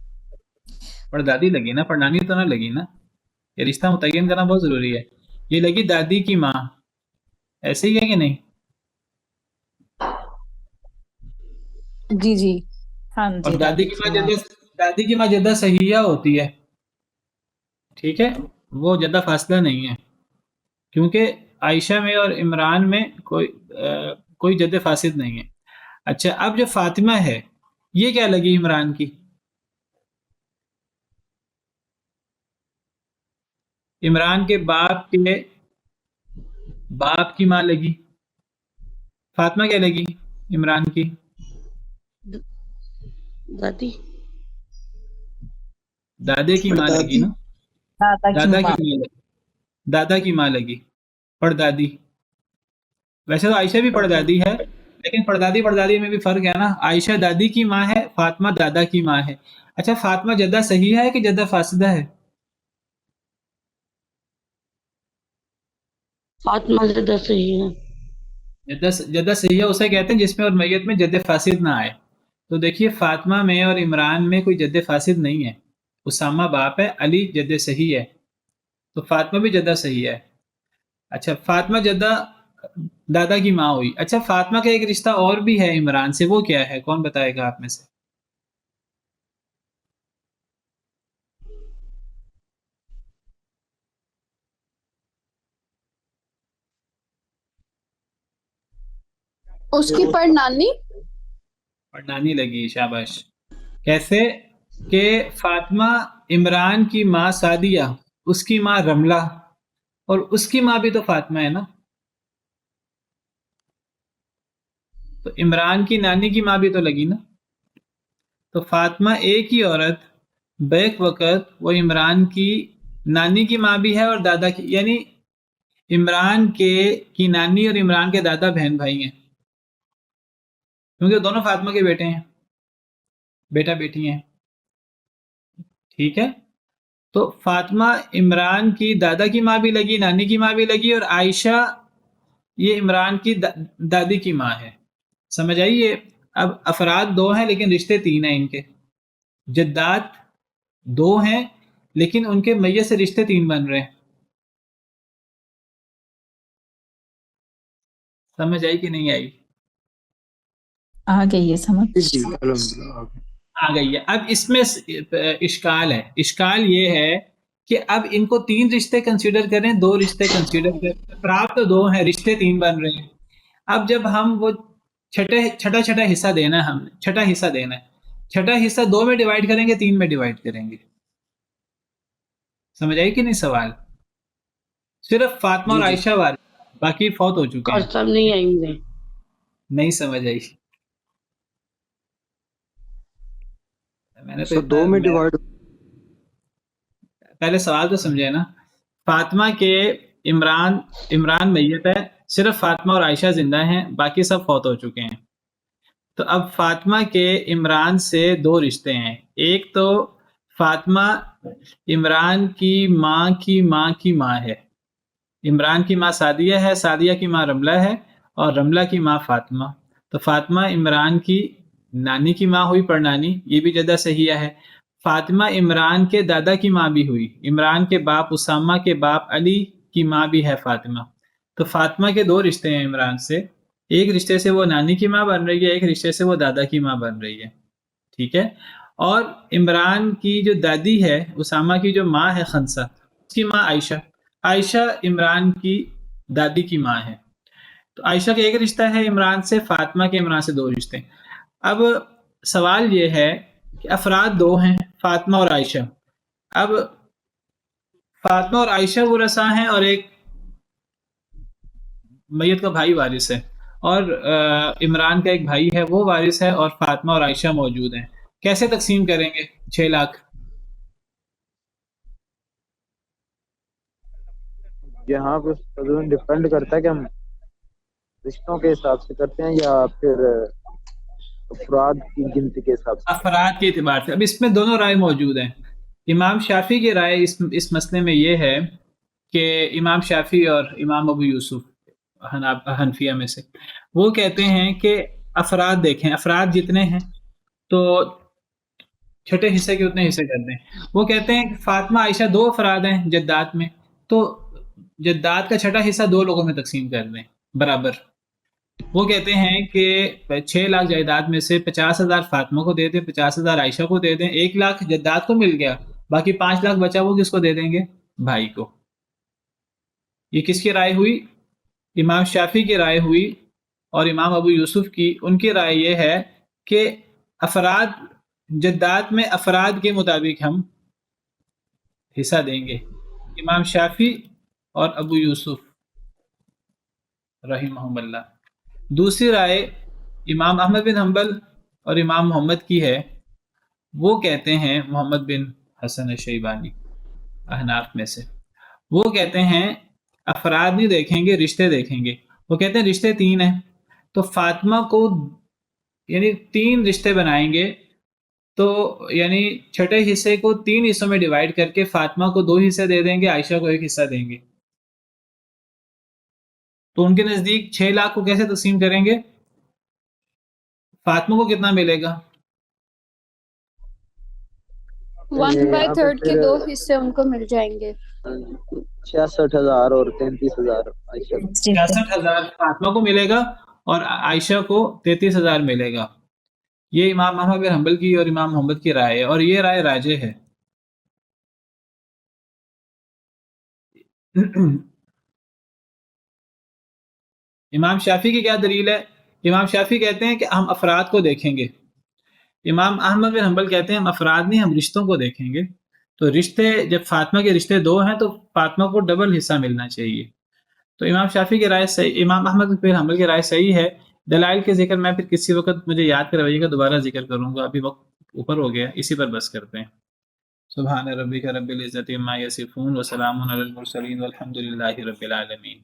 پردادی لگی نا، پڑنانی تو نہ لگی نا. یہ رشتہ متعین کرنا بہت ضروری ہے. یہ لگی دادی کی ماں. ایسے ہی ہے کہ نہیں؟ جی جی. اور دادی کی ماں جدہ صحیحہ ہوتی ہے. ٹھیک ہے، وہ جدہ فاصلہ نہیں ہے، کیونکہ عائشہ میں اور عمران میں کوئی جد فاسد نہیں ہے. اچھا، اب جو فاطمہ ہے یہ کیا لگی عمران کی؟ عمران کے باپ کی ماں لگی. فاطمہ کیا لگی عمران کی؟ دادی. دادے کی ماں لگی نا. دادا کی ماں لگی، پردادی. ویسے تو عائشہ بھی پردادی ہے، لیکن پردادی میں بھی فرق ہے نا. عائشہ دادی کی ماں ہے، فاطمہ دادا کی ماں ہے. اچھا، فاطمہ جدہ صحیح ہے کہ جدہ فاسدہ ہے؟ فاطمہ زدہ صحیح ہے. جدہ صحیح ہے اسے کہتے ہیں جس میں اور میت میں جد فاسد نہ آئے. تو دیکھیے فاطمہ میں اور عمران میں کوئی جد فاسد نہیں ہے. اسامہ باپ ہے، علی جد صحیح ہے، تو فاطمہ بھی جدہ صحیح ہے. اچھا، فاطمہ جدہ دادا کی ماں ہوئی. اچھا، فاطمہ کا ایک رشتہ اور بھی ہے عمران سے، وہ کیا ہے؟ کون بتائے گا آپ میں سے؟ اس کی پڑنانی. پڑنانی لگی، شاباش. کیسے کہ فاطمہ عمران کی ماں سعدیہ، اس کی ماں رملہ، اور اس کی ماں بھی تو فاطمہ ہے نا. تو عمران کی نانی کی ماں بھی تو لگی نا. تو فاطمہ ایک ہی عورت بیک وقت وہ عمران کی نانی کی ماں بھی ہے اور دادا کی، یعنی عمران کی نانی اور عمران کے دادا بہن بھائی ہیں، کیونکہ دونوں فاطمہ کے بیٹے ہیں، بیٹا بیٹی ہیں. ٹھیک ہے. تو فاطمہ عمران کی دادا کی ماں بھی لگی، نانی کی ماں بھی لگی، اور عائشہ یہ عمران کی دادی کی ماں ہے. سمجھ آئیے؟ اب افراد دو ہیں لیکن رشتے تین ہیں. ان کے جدات دو ہیں لیکن ان کے میت سے رشتے تین بن رہے ہیں. سمجھ آئی کہ نہیں آئی؟ آ گئی ہے سمجھ. جی الحمدللہ. آ گئی ہے. اب اس میں اشکال ہے. اشکال یہ ہے کہ اب ان کو 3 رشتے کنسیڈر کریں، 2 رشتے کنسیڈر کریں. افراد تو 2 ہیں، رشتے 3 بن رہے ہیں. اب جب ہم وہ چھٹا حصہ دینا ہے، ہم نے چھٹا حصہ دینا ہے، چھٹا حصہ 2 میں ڈیوائڈ کریں گے 3 میں ڈیوائڈ کریں گے. سمجھ آئی کہ نہیں سوال؟ صرف فاطمہ اور جی عائشہ وارث، باقی فوت ہو چکے ہیں. سب نہیں آئی مجھے. نہیں سمجھ آئی. میں نے تو سر 2 میں اتنا ڈیوائڈ. پہلے سوال تو سمجھے نا. فاطمہ کے عمران میت ہے، صرف فاطمہ اور عائشہ زندہ ہیں، باقی سب فوت ہو چکے ہیں. تو اب فاطمہ کے عمران سے 2 رشتے ہیں. ایک تو فاطمہ عمران کی ماں کی ماں کی ماں ہے. عمران کی ماں سعدیہ ہے، سعدیہ کی ماں رملہ ہے، اور رملہ کی ماں فاطمہ. تو فاطمہ عمران کی نانی کی ماں ہوئی، پڑنانی، یہ بھی جدہ صحیحہ ہے. فاطمہ عمران کے دادا کی ماں بھی ہوئی. عمران کے باپ اسامہ کے باپ علی کی ماں بھی ہے فاطمہ. تو فاطمہ کے 2 رشتے ہیں عمران سے. ایک رشتے سے وہ نانی کی ماں بن رہی ہے، ایک رشتے سے وہ دادا کی ماں بن رہی ہے. ٹھیک ہے. اور عمران کی جو دادی ہے، اسامہ کی جو ماں ہے خنسہ، اس کی ماں عائشہ. عائشہ عمران کی دادی کی ماں ہے. تو عائشہ کا ایک رشتہ ہے عمران سے، فاطمہ کے عمران سے 2 رشتے. اب سوال یہ ہے کہ افراد 2 ہیں، فاطمہ اور عائشہ. اب فاطمہ اور عائشہ ورثاء ہیں، اور ایک میت کا بھائی وارث ہے، اور عمران کا ایک بھائی ہے وہ وارث ہے، اور فاطمہ اور عائشہ موجود ہیں. کیسے تقسیم کریں گے 6 لاکھ؟ یہاں پہ ڈپینڈ کرتا ہے کہ ہم رشتوں کے حساب سے کرتے ہیں یا پھر افراد کی گنتی کے حساب سے. افراد کے اعتبار سے. اب اس میں دونوں رائے موجود ہیں. امام شافعی کی رائے اس مسئلے میں یہ ہے کہ امام شافعی اور امام ابو یوسف حنفیہ میں سے، وہ کہتے ہیں کہ افراد دیکھیں، افراد جتنے ہیں تو چھٹے حصے کے اتنے حصے کر دیں. وہ کہتے ہیں کہ فاطمہ عائشہ 2 افراد ہیں جدات میں، تو جدات کا چھٹا حصہ 2 لوگوں میں تقسیم کر دیں برابر. وہ کہتے ہیں کہ 6 لاکھ جائیداد میں سے 50,000 فاطمہ کو دے دیں، 50,000 عائشہ کو دے دیں، 1 لاکھ جداد کو مل گیا، باقی 5 لاکھ بچا وہ کس کو دے دیں گے؟ بھائی کو. یہ کس کی رائے ہوئی؟ امام شافعی کی رائے ہوئی. اور امام ابو یوسف کی، ان کی رائے یہ ہے کہ افراد جداد میں افراد کے مطابق ہم حصہ دیں گے. امام شافعی اور ابو یوسف رحمہم اللہ. دوسری رائے امام احمد بن حنبل اور امام محمد کی ہے. وہ کہتے ہیں، محمد بن حسن شیبانی احناف میں سے، وہ کہتے ہیں افراد نہیں دیکھیں گے، رشتے دیکھیں گے. وہ کہتے ہیں رشتے 3 ہیں، تو فاطمہ کو یعنی 3 رشتے بنائیں گے، تو یعنی چھٹے حصے کو 3 حصوں میں ڈیوائڈ کر کے فاطمہ کو 2 حصے دے دیں گے، عائشہ کو 1 حصہ دیں گے. تو ان کے نزدیک 6 لاکھ کو کیسے تقسیم کریں گے؟ فاطمہ کو کتنا ملے گا؟ 1/3 کے 2 حصے ان کو مل جائیں گے. 66,000 اور 33,000 عائشہ کو. 66,000 فاطمہ کو ملے گا اور عائشہ کو 33,000 ملے گا. یہ امام احمد بن حنبل کی اور امام محمد کی رائے ہے، اور یہ رائے راجح ہے. امام شافعی کی کیا دلیل ہے؟ امام شافعی کہتے ہیں کہ ہم افراد کو دیکھیں گے. امام احمد بن حنبل کہتے ہیں ہم افراد نہیں، ہم رشتوں کو دیکھیں گے. تو رشتے، جب فاطمہ کے رشتے 2 ہیں تو فاطمہ کو ڈبل حصہ ملنا چاہیے. تو امام شافعی کی رائے صحیح، امام احمد بن حنبل کی رائے صحیح ہے. دلائل کے ذکر میں پھر کسی وقت مجھے یاد کروائیے گا، دوبارہ ذکر کروں گا، ابھی وقت اوپر ہو گیا، اسی پر بس کرتے ہیں. سبحان ربک رب العزت عما یصفون وسلام علی المرسلین والحمد للہ رب العالمین.